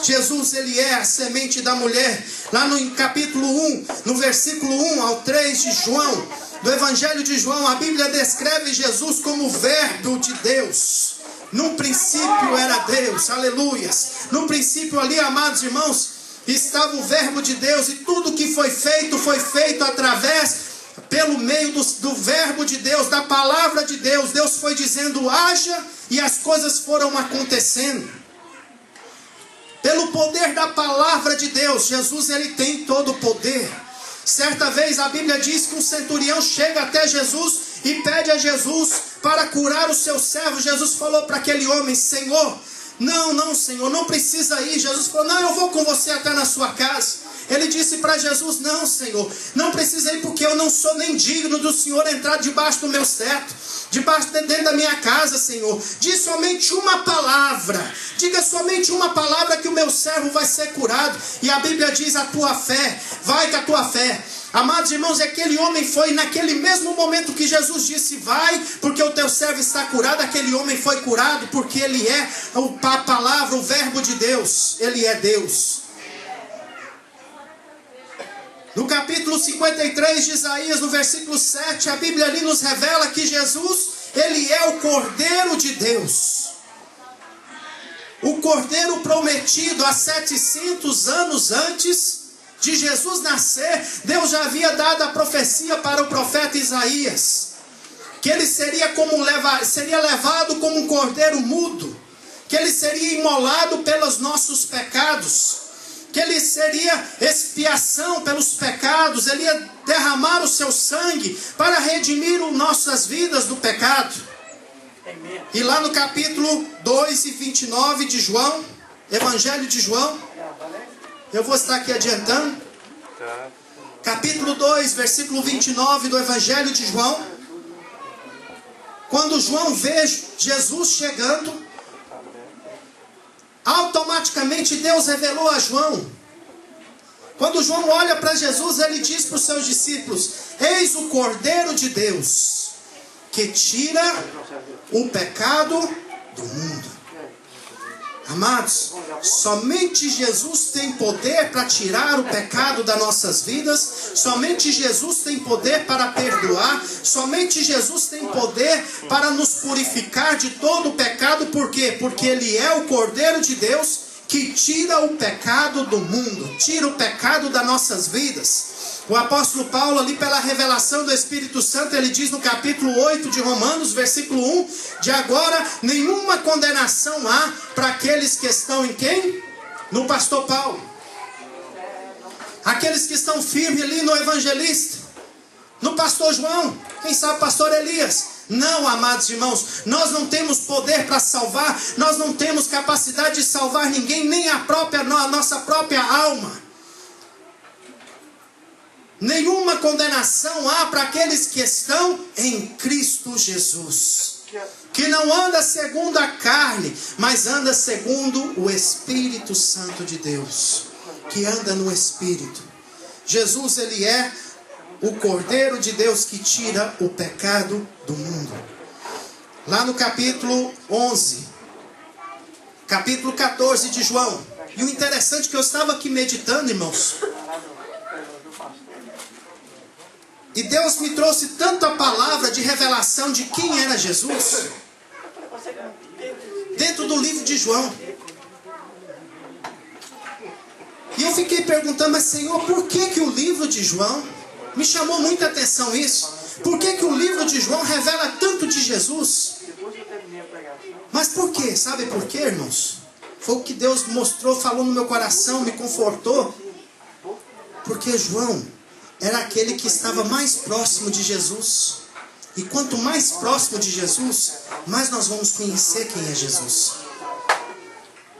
Jesus, Ele é a semente da mulher. Lá no capítulo 1, no versículo 1 ao 3 de João, do Evangelho de João, a Bíblia descreve Jesus como o Verbo de Deus. No princípio era Deus, aleluias. No princípio ali, amados irmãos, estava o Verbo de Deus, e tudo que foi feito através, pelo meio do Verbo de Deus, da Palavra de Deus. Deus foi dizendo: haja, e as coisas foram acontecendo. Pelo poder da Palavra de Deus, Jesus, Ele tem todo o poder. Certa vez a Bíblia diz que um centurião chega até Jesus e pede a Jesus para curar o seu servo. Jesus falou para aquele homem: Senhor, não, Senhor, não precisa ir. Jesus falou: não, eu vou com você até na sua casa. Ele disse para Jesus: não, Senhor, não precisa ir, porque eu não sou nem digno do Senhor entrar debaixo do meu teto, dentro da minha casa, Senhor. Diz somente uma palavra, diga somente uma palavra que o meu servo vai ser curado. E a Bíblia diz: a tua fé, vai com a tua fé. Amados irmãos, aquele homem foi, naquele mesmo momento que Jesus disse: vai, porque o teu servo está curado, aquele homem foi curado, porque ele é a palavra, o Verbo de Deus. Ele é Deus. No capítulo 53 de Isaías, no versículo 7, a Bíblia ali nos revela que Jesus, Ele é o Cordeiro de Deus. O Cordeiro prometido há 700 anos antes de Jesus nascer. Deus já havia dado a profecia para o profeta Isaías, que ele seria levado como um cordeiro mudo, que ele seria imolado pelos nossos pecados, que ele seria expiação pelos pecados, ele ia derramar o seu sangue para redimir nossas vidas do pecado. E lá no capítulo 2 e 29 de João, Evangelho de João, eu vou estar aqui adiantando, capítulo 2, versículo 29 do Evangelho de João. Quando João vê Jesus chegando, automaticamente Deus revelou a João. Quando João olha para Jesus, ele diz para os seus discípulos: eis o Cordeiro de Deus, que tira o pecado do mundo. Amados, somente Jesus tem poder para tirar o pecado das nossas vidas. Somente Jesus tem poder para perdoar. Somente Jesus tem poder para nos purificar de todo o pecado. Por quê? Porque Ele é o Cordeiro de Deus que tira o pecado do mundo, tira o pecado das nossas vidas. O apóstolo Paulo, ali pela revelação do Espírito Santo, ele diz no capítulo 8 de Romanos, versículo 1, de agora nenhuma condenação há para aqueles que estão em quem? No pastor Paulo. Aqueles que estão firmes ali no evangelista, no pastor João, quem sabe pastor Elias. Não, amados irmãos, nós não temos poder para salvar, nós não temos capacidade de salvar ninguém, nem a nossa própria alma. Nenhuma condenação há para aqueles que estão em Cristo Jesus, que não anda segundo a carne, mas anda segundo o Espírito Santo de Deus, que anda no Espírito. Jesus, Ele é o Cordeiro de Deus que tira o pecado do mundo. Lá no capítulo 11, capítulo 14 de João. E o interessante é que eu estava aqui meditando, irmãos, e Deus me trouxe tanto a palavra de revelação de quem era Jesus, dentro do livro de João. E eu fiquei perguntando: mas Senhor, por que o livro de João? Me chamou muita atenção isso. Por que que o livro de João revela tanto de Jesus? Depois que eu terminei a pregação, Mas por quê? Sabe por quê, irmãos? Foi o que Deus mostrou, falou no meu coração, me confortou. Porque João era aquele que estava mais próximo de Jesus. E quanto mais próximo de Jesus, mais nós vamos conhecer quem é Jesus.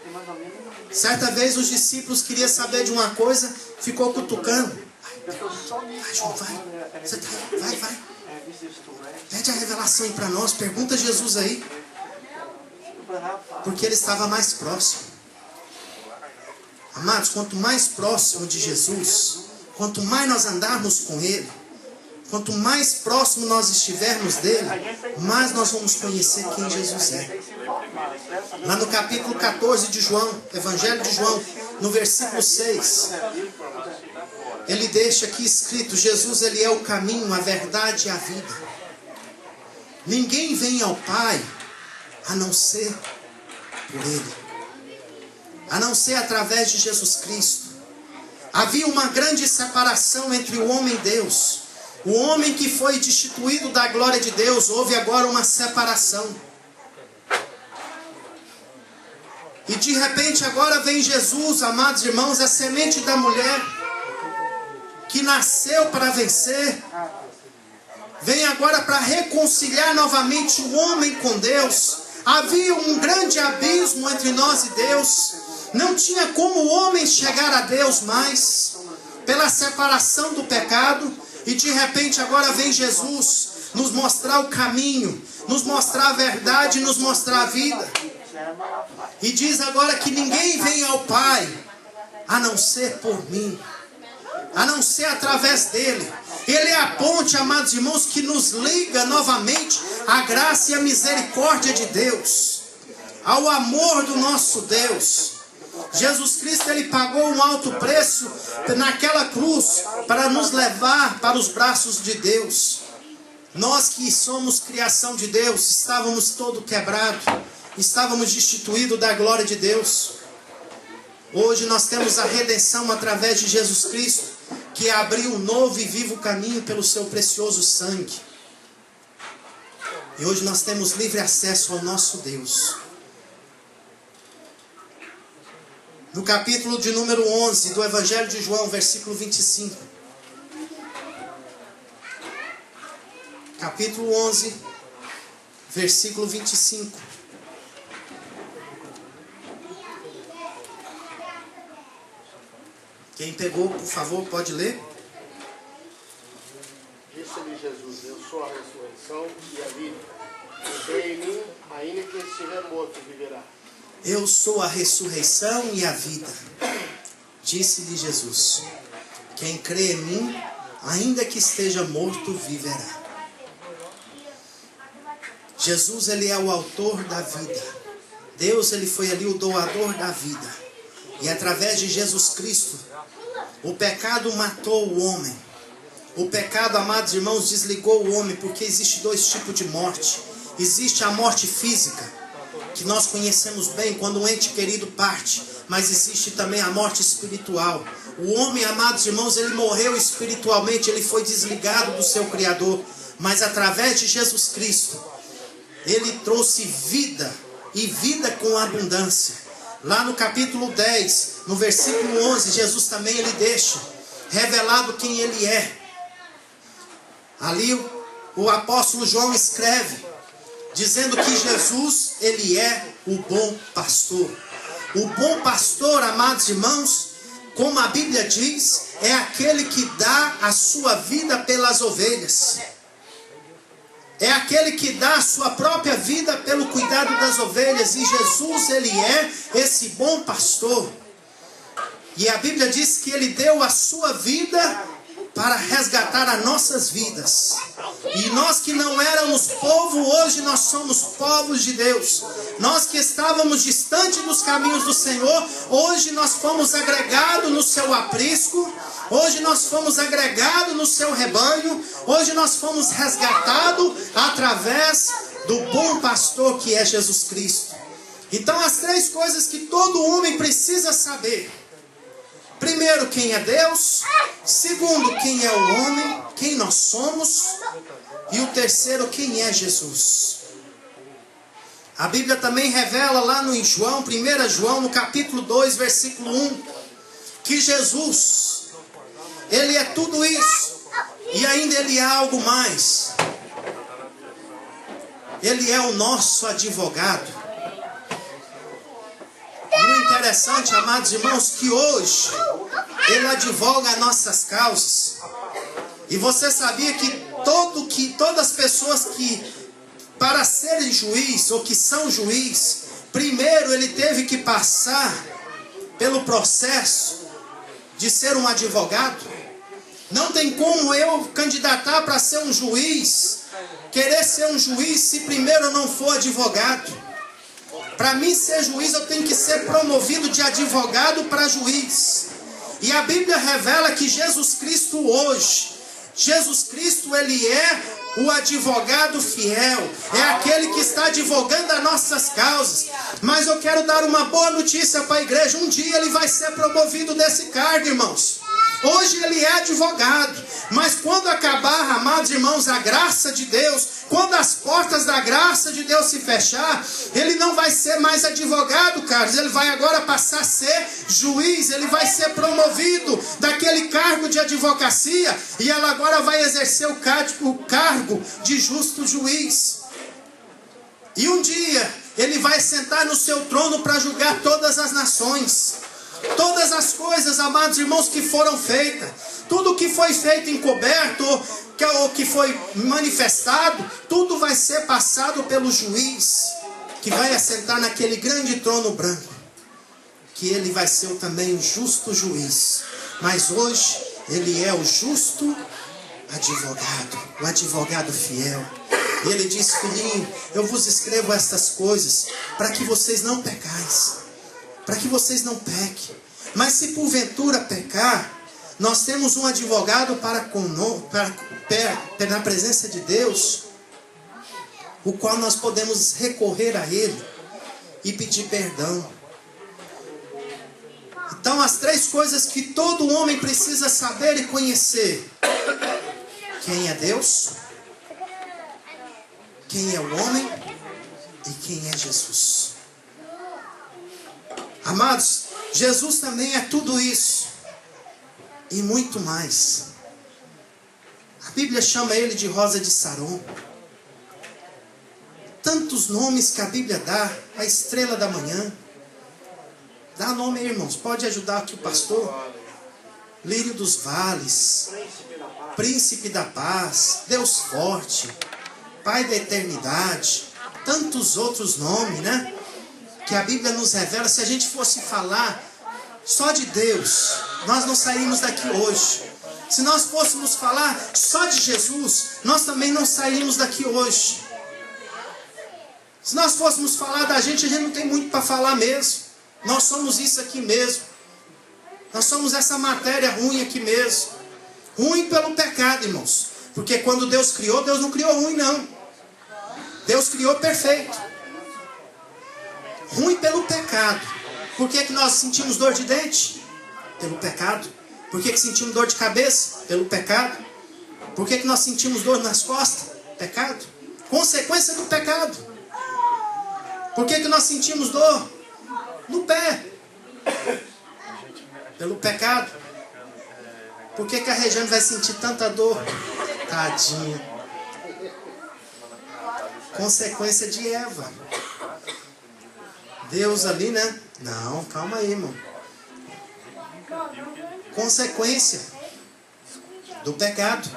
tem mais ou menos. Certa vez os discípulos queriam saber de uma coisa, ficou cutucando. Eu estou só me Vai, João, vai. Você tá, vai. This is to rest. Pede a revelação aí para nós, pergunta a Jesus aí. Porque ele estava mais próximo. Amados, quanto mais próximo de Jesus, quanto mais nós andarmos com Ele, quanto mais próximo nós estivermos dele, mais nós vamos conhecer quem Jesus é. Lá no capítulo 14 de João, Evangelho de João, no versículo 6, ele deixa aqui escrito: Jesus, ele é o caminho, a verdade e a vida. Ninguém vem ao Pai a não ser por Ele, a não ser através de Jesus Cristo. Havia uma grande separação entre o homem e Deus. O homem que foi destituído da glória de Deus, houve agora uma separação. E de repente agora vem Jesus, amados irmãos, a semente da mulher, que nasceu para vencer, vem agora para reconciliar novamente o homem com Deus. Havia um grande abismo entre nós e Deus. Não tinha como o homem chegar a Deus mais, pela separação do pecado. E de repente agora vem Jesus nos mostrar o caminho, nos mostrar a verdade, nos mostrar a vida. E diz agora que ninguém vem ao Pai a não ser por mim, a não ser através dele. Ele é a ponte, amados irmãos, que nos liga novamente à graça e à misericórdia de Deus, ao amor do nosso Deus. Jesus Cristo, ele pagou um alto preço naquela cruz para nos levar para os braços de Deus. Nós que somos criação de Deus, estávamos todo quebrados, estávamos destituídos da glória de Deus. Hoje nós temos a redenção através de Jesus Cristo, que abriu um novo e vivo caminho pelo seu precioso sangue. E hoje nós temos livre acesso ao nosso Deus. No capítulo de número 11 do Evangelho de João, versículo 25. Capítulo 11, versículo 25. Quem pegou, por favor, pode ler. Disse-lhe Jesus: Eu sou a ressurreição e a vida. Quem crê em mim, ainda que estiver morto, viverá. Eu sou a ressurreição e a vida. Disse-lhe Jesus: quem crê em mim, ainda que esteja morto, viverá. Jesus, ele é o autor da vida. Deus, ele foi ali o doador da vida. E através de Jesus Cristo, o pecado matou o homem. O pecado, amados irmãos, desligou o homem, porque existe dois tipos de morte. Existe a morte física, que nós conhecemos bem, quando um ente querido parte. Mas existe também a morte espiritual. O homem, amados irmãos, ele morreu espiritualmente, ele foi desligado do seu Criador. Mas através de Jesus Cristo, ele trouxe vida, e vida com abundância. Lá no capítulo 10, no versículo 11, Jesus também ele deixa revelado quem ele é. Ali o apóstolo João escreve, dizendo que Jesus, ele é o bom pastor. O bom pastor, amados irmãos, como a Bíblia diz, é aquele que dá a sua vida pelas ovelhas. É aquele que dá a sua própria vida pelo cuidado das ovelhas. E Jesus, ele é esse bom pastor. E a Bíblia diz que ele deu a sua vida para resgatar as nossas vidas. E nós que não éramos povo, hoje nós somos povos de Deus. Nós que estávamos distante dos caminhos do Senhor, hoje nós fomos agregados no seu aprisco. Hoje nós fomos agregados no seu rebanho. Hoje nós fomos resgatados através do bom pastor que é Jesus Cristo. Então as três coisas que todo homem precisa saber. Primeiro, quem é Deus. Segundo, quem é o homem. quem nós somos. E o terceiro, quem é Jesus. A Bíblia também revela lá no João, 1 João, no capítulo 2, versículo 1, que Jesus, Ele é tudo isso. E ainda Ele é algo mais. Ele é o nosso advogado. E o interessante, amados irmãos, que hoje Ele advoga nossas causas. E você sabia que todas as pessoas que, para serem juiz, ou que são juiz, primeiro ele teve que passar pelo processo de ser um advogado? Não tem como eu candidatar para ser um juiz, querer ser um juiz, se primeiro eu não for advogado. Para mim ser juiz, eu tenho que ser promovido de advogado para juiz. E a Bíblia revela que Jesus Cristo hoje, Jesus Cristo, Ele é o advogado fiel, é aquele que está advogando as nossas causas. Mas eu quero dar uma boa notícia para a igreja: um dia ele vai ser promovido desse cargo, irmãos. Hoje ele é advogado, mas quando acabar, amados irmãos, a graça de Deus, quando as portas da graça de Deus se fechar, ele não vai ser mais advogado, Carlos. Ele vai agora passar a ser juiz. Ele vai ser promovido daquele cargo de advocacia, e ela agora vai exercer o cargo de justo juiz. E um dia ele vai sentar no seu trono para julgar todas as nações. Todas as coisas, amados irmãos, que foram feitas, tudo que foi feito encoberto, ou que foi manifestado, tudo vai ser passado pelo juiz, que vai assentar naquele grande trono branco, que ele vai ser também o justo juiz. Mas hoje ele é o justo advogado, o advogado fiel. Ele diz: filhinho, eu vos escrevo estas coisas para que vocês não pecais, para que vocês não pequem. Mas se porventura pecar, nós temos um advogado na presença de Deus, o qual nós podemos recorrer a Ele e pedir perdão. Então, as três coisas que todo homem precisa saber e conhecer: quem é Deus, quem é o homem e quem é Jesus. Amados, Jesus também é tudo isso e muito mais. A Bíblia chama ele de rosa de Saron. Tantos nomes que a Bíblia dá: a estrela da manhã. Dá nome aí, irmãos, pode ajudar aqui o pastor. Lírio dos vales, príncipe da paz, Deus forte, Pai da eternidade. Tantos outros nomes, né? Que a Bíblia nos revela. Se a gente fosse falar só de Deus, nós não sairíamos daqui hoje. Se nós fôssemos falar só de Jesus, nós também não sairíamos daqui hoje. Se nós fôssemos falar da gente, a gente não tem muito para falar mesmo. Nós somos isso aqui mesmo. Nós somos essa matéria ruim aqui mesmo. Ruim pelo pecado, irmãos. Porque quando Deus criou, Deus não criou ruim, não. Deus criou perfeito. Ruim pelo pecado. Por que nós sentimos dor de dente? Pelo pecado. Por que sentimos dor de cabeça? Pelo pecado. Por que nós sentimos dor nas costas? Pecado. Consequência do pecado. Por que nós sentimos dor no pé? Pelo pecado. Por que a Regiane vai sentir tanta dor? Tadinha. Consequência de Eva. Deus ali, né? Não, calma aí, irmão. Consequência do pecado.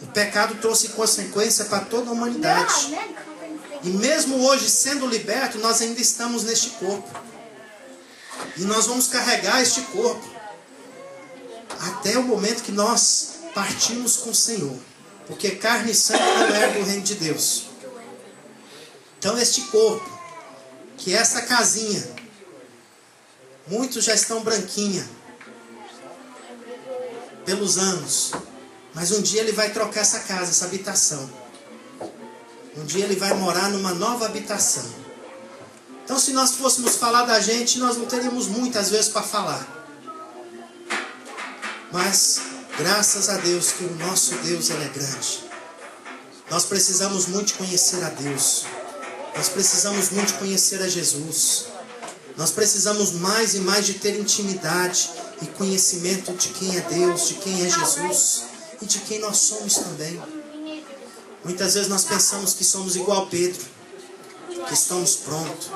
O pecado trouxe consequência para toda a humanidade. E mesmo hoje, sendo liberto, nós ainda estamos neste corpo. E nós vamos carregar este corpo até o momento que nós partimos com o Senhor. Porque carne e sangue não é do reino de Deus. Então este corpo, que é essa casinha, muitos já estão branquinha pelos anos, mas um dia ele vai trocar essa casa, essa habitação. Um dia ele vai morar numa nova habitação. Então, se nós fôssemos falar da gente, nós não teríamos muitas vezes para falar. Mas Graças a Deus que o nosso Deus, Ele é grande. Nós precisamos muito conhecer a Deus. Nós precisamos muito conhecer a Jesus. Nós precisamos mais e mais de ter intimidade e conhecimento de quem é Deus, de quem é Jesus e de quem nós somos também. Muitas vezes nós pensamos que somos igual Pedro, que estamos prontos.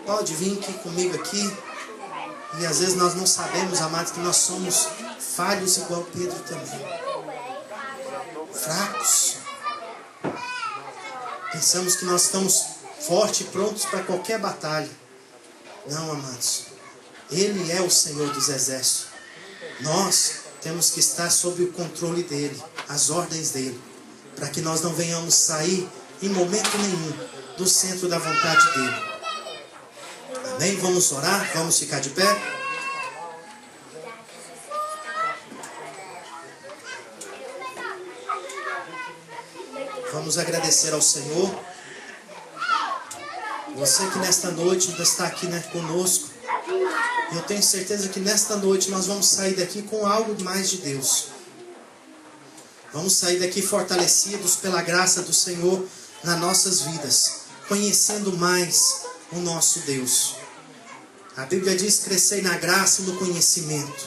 Pode vir aqui comigo aqui. E às vezes nós não sabemos, amados, que nós somos falhos igual Pedro também. Fracos. Pensamos que nós estamos fortes e prontos para qualquer batalha. Não, amados. Ele é o Senhor dos exércitos. Nós temos que estar sob o controle dele, as ordens dele, para que nós não venhamos sair em momento nenhum do centro da vontade dele. Amém? Vamos orar? Vamos ficar de pé? Vamos agradecer ao Senhor. Você que nesta noite ainda está aqui, né, conosco. Eu tenho certeza que nesta noite nós vamos sair daqui com algo mais de Deus. Vamos sair daqui fortalecidos pela graça do Senhor nas nossas vidas, conhecendo mais o nosso Deus. A Bíblia diz: crescei na graça e no conhecimento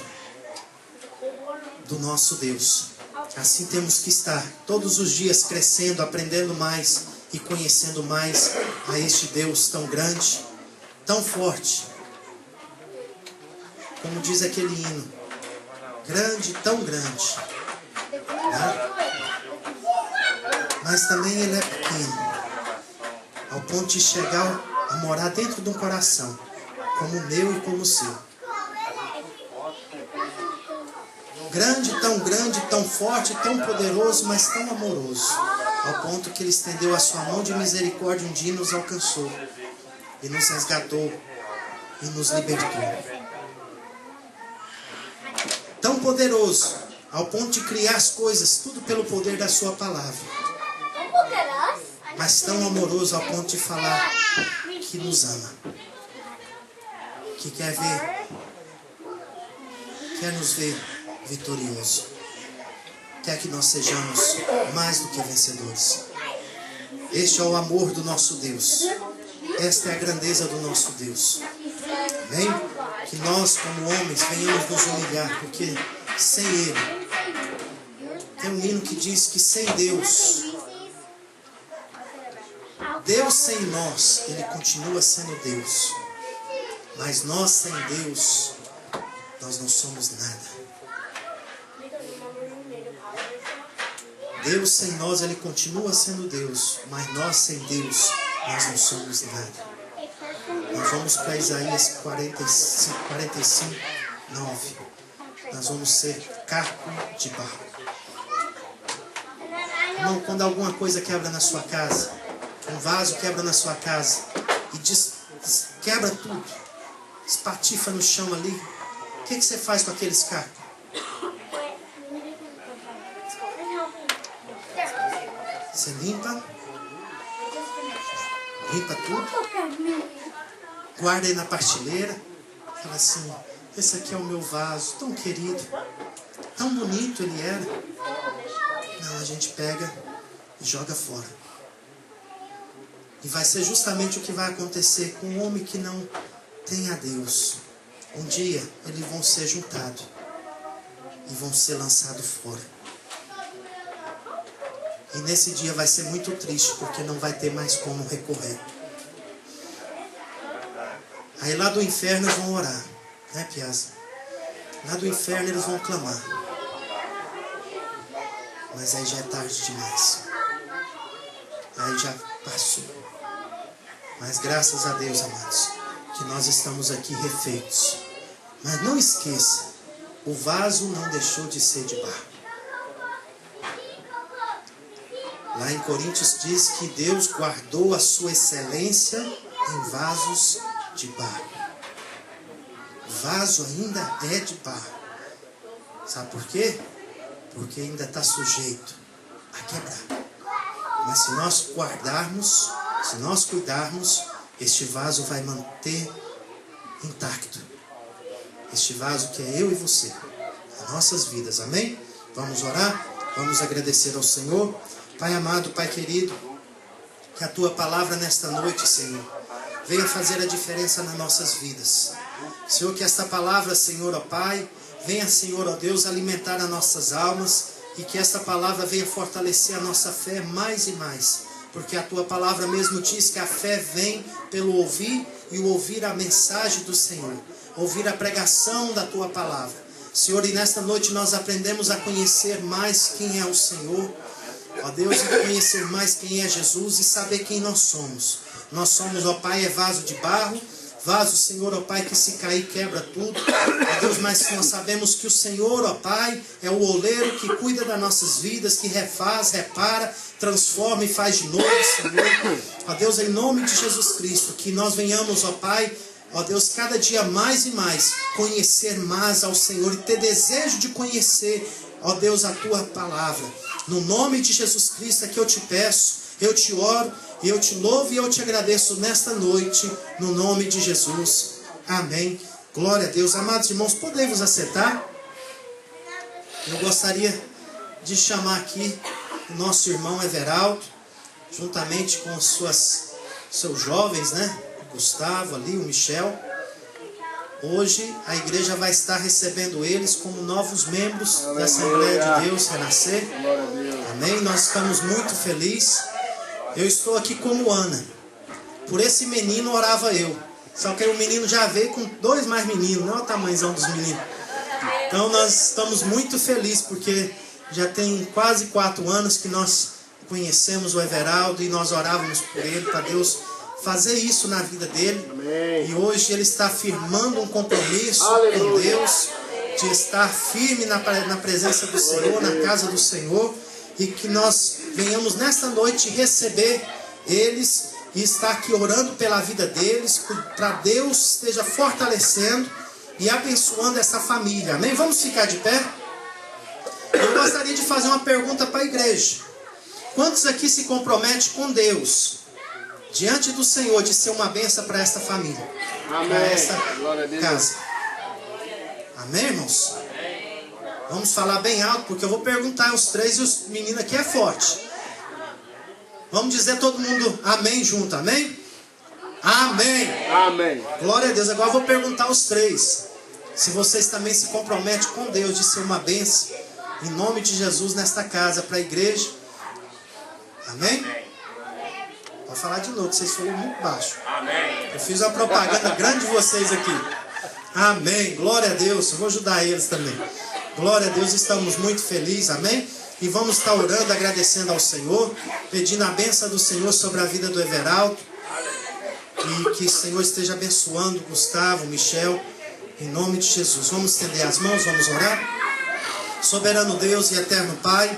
do nosso Deus. Assim temos que estar todos os dias crescendo, aprendendo mais e conhecendo mais a este Deus tão grande, tão forte. Como diz aquele hino, grande, tão grande, né? Mas também Ele é pequeno, ao ponto de chegar a morar dentro de um coração, como o meu e como o seu. Grande, tão forte, tão poderoso, mas tão amoroso, ao ponto que Ele estendeu a sua mão de misericórdia um dia e nos alcançou, e nos resgatou, e nos libertou. Tão poderoso, ao ponto de criar as coisas, tudo pelo poder da sua palavra. Mas tão amoroso ao ponto de falar que nos ama. Que quer nos ver vitorioso. Quer que nós sejamos mais do que vencedores. Este é o amor do nosso Deus. Esta é a grandeza do nosso Deus. Amém? Que nós, como homens, venhamos nos humilhar, porque sem Ele, tem um hino que diz que sem Deus, Deus sem nós, Ele continua sendo Deus. Mas nós sem Deus, nós não somos nada. Deus sem nós, Ele continua sendo Deus. Mas nós sem Deus, nós não somos nada. Nós vamos para Isaías 45, 9. Nós vamos ser caco de barro. Irmão, quando alguma coisa quebra na sua casa, um vaso quebra na sua casa e quebra tudo, espatifa no chão ali, o que você faz com aqueles cacos? Você limpa tudo, guarda aí na partilheira, fala assim: esse aqui é o meu vaso, tão querido, tão bonito ele era. Não, a gente pega e joga fora. E vai ser justamente o que vai acontecer com o homem que não tem a Deus. Um dia eles vão ser juntados e vão ser lançados fora. E nesse dia vai ser muito triste, porque não vai ter mais como recorrer. Aí lá do inferno eles vão orar, né, Piazza? Lá do inferno eles vão clamar. Mas aí já é tarde demais. Aí já passou. Mas graças a Deus, amados, que nós estamos aqui refeitos. Mas não esqueça, o vaso não deixou de ser de barro. Lá em Coríntios diz que Deus guardou a sua excelência em vasos de barro. O vaso ainda é de barro. Sabe por quê? Porque ainda está sujeito a quebrar. Mas se nós guardarmos, se nós cuidarmos, este vaso vai manter intacto. Este vaso que é eu e você. em nossas vidas. Amém? Vamos orar? Vamos agradecer ao Senhor. Pai amado, Pai querido, que a Tua palavra nesta noite, Senhor, venha fazer a diferença nas nossas vidas. Senhor, que esta palavra, Senhor, ó Pai, venha, Senhor, ó Deus, alimentar as nossas almas e que esta palavra venha fortalecer a nossa fé mais e mais. Porque a Tua palavra mesmo diz que a fé vem pelo ouvir e o ouvir a mensagem do Senhor. Ouvir a pregação da Tua palavra. Senhor, e nesta noite nós aprendemos a conhecer mais quem é o Senhor. Ó Deus, e conhecer mais quem é Jesus e saber quem nós somos. Nós somos, ó Pai, é vaso de barro. Vaso, Senhor, ó Pai, que se cair quebra tudo. Ó Deus, mas nós sabemos que o Senhor, ó Pai, é o oleiro que cuida das nossas vidas, que refaz, repara, transforma e faz de novo, Senhor. Ó Deus, em nome de Jesus Cristo, que nós venhamos, ó Pai, ó Deus, cada dia mais e mais conhecer mais ao Senhor e ter desejo de conhecer, ó Deus, a Tua palavra. No nome de Jesus Cristo é que eu te peço, eu te oro, eu te louvo e eu te agradeço nesta noite, no nome de Jesus. Amém. Glória a Deus. Amados irmãos, podemos assentar? Eu gostaria de chamar aqui o nosso irmão Everaldo, juntamente com seus jovens, né? O Gustavo ali, o Michel. Hoje a igreja vai estar recebendo eles como novos membros da Assembleia de Deus Renascer. Amém? Nós estamos muito felizes. Eu estou aqui como Ana. Por esse menino orava eu. Só que aí o menino já veio com 2 mais meninos. Não é o tamanhozão dos meninos. Então nós estamos muito felizes porque já tem quase 4 anos que nós conhecemos o Everaldo e nós orávamos por ele para Deus fazer isso na vida dele. Amém. E hoje ele está firmando um compromisso com Deus, de estar firme na presença do Senhor, na casa do Senhor, e que nós venhamos nesta noite receber eles e estar aqui orando pela vida deles, para Deus esteja fortalecendo e abençoando essa família. Amém? Vamos ficar de pé? Eu gostaria de fazer uma pergunta para a igreja. Quantos aqui se comprometem com Deus, diante do Senhor, de ser uma bênção para esta família? Amém. Para esta casa. Amém, irmãos? Vamos falar bem alto, porque eu vou perguntar aos 3 e os meninos aqui é forte. Vamos dizer todo mundo amém junto, amém? Amém. Amém. Glória a Deus. Agora eu vou perguntar aos 3. Se vocês também se comprometem com Deus de ser uma bênção, em nome de Jesus, nesta casa, para a igreja. Amém? Vou falar de novo, vocês foram muito baixo. Amém. Eu fiz uma propaganda grande de vocês aqui. Amém. Glória a Deus. Eu vou ajudar eles também. Glória a Deus. Estamos muito felizes. Amém? E vamos estar orando, agradecendo ao Senhor, pedindo a bênção do Senhor sobre a vida do Everaldo. E que o Senhor esteja abençoando o Gustavo, o Michel, em nome de Jesus. Vamos estender as mãos, vamos orar. Soberano Deus e eterno Pai,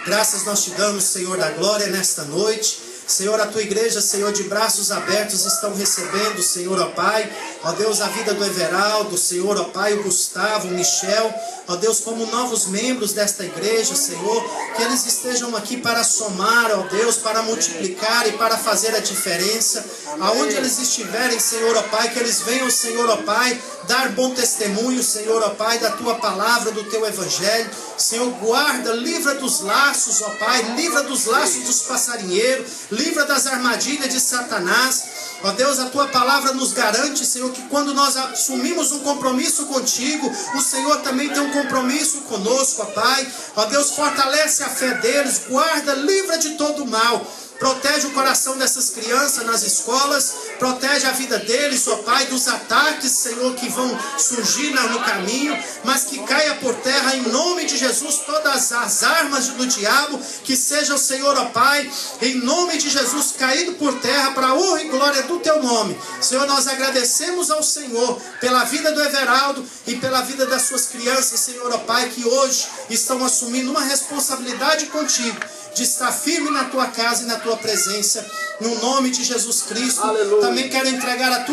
graças nós te damos, Senhor da glória, nesta noite. Senhor, a tua igreja, Senhor, de braços abertos estão recebendo, Senhor, ó Pai, ó Deus, a vida do Everaldo, Senhor, ó Pai, o Gustavo, o Michel, ó Deus, como novos membros desta igreja, Senhor, que eles estejam aqui para somar, ó Deus, para multiplicar e para fazer a diferença, aonde eles estiverem, Senhor, ó Pai, que eles venham, Senhor, ó Pai, dar bom testemunho, Senhor, ó Pai, da tua palavra, do teu evangelho. Senhor, guarda, livra dos laços, ó Pai, livra dos laços dos passarinheiros, livra das armadilhas de Satanás. Ó Deus, a tua palavra nos garante, Senhor, que quando nós assumimos um compromisso contigo, o Senhor também tem um compromisso conosco, ó Pai. Ó Deus, fortalece a fé deles, guarda, livra de todo o mal. Protege o coração dessas crianças nas escolas, protege a vida deles, ó Pai, dos ataques, Senhor, que vão surgir no caminho, mas que caia por terra em nome de Jesus todas as armas do diabo, que sejam, Senhor, ó Pai, em nome de Jesus, caído por terra para a honra e glória do teu nome. Senhor, nós agradecemos ao Senhor pela vida do Everaldo e pela vida das suas crianças, Senhor, ó Pai, que hoje estão assumindo uma responsabilidade contigo, de estar firme na tua casa e na tua presença, no nome de Jesus Cristo. Aleluia. Também quero entregar a tua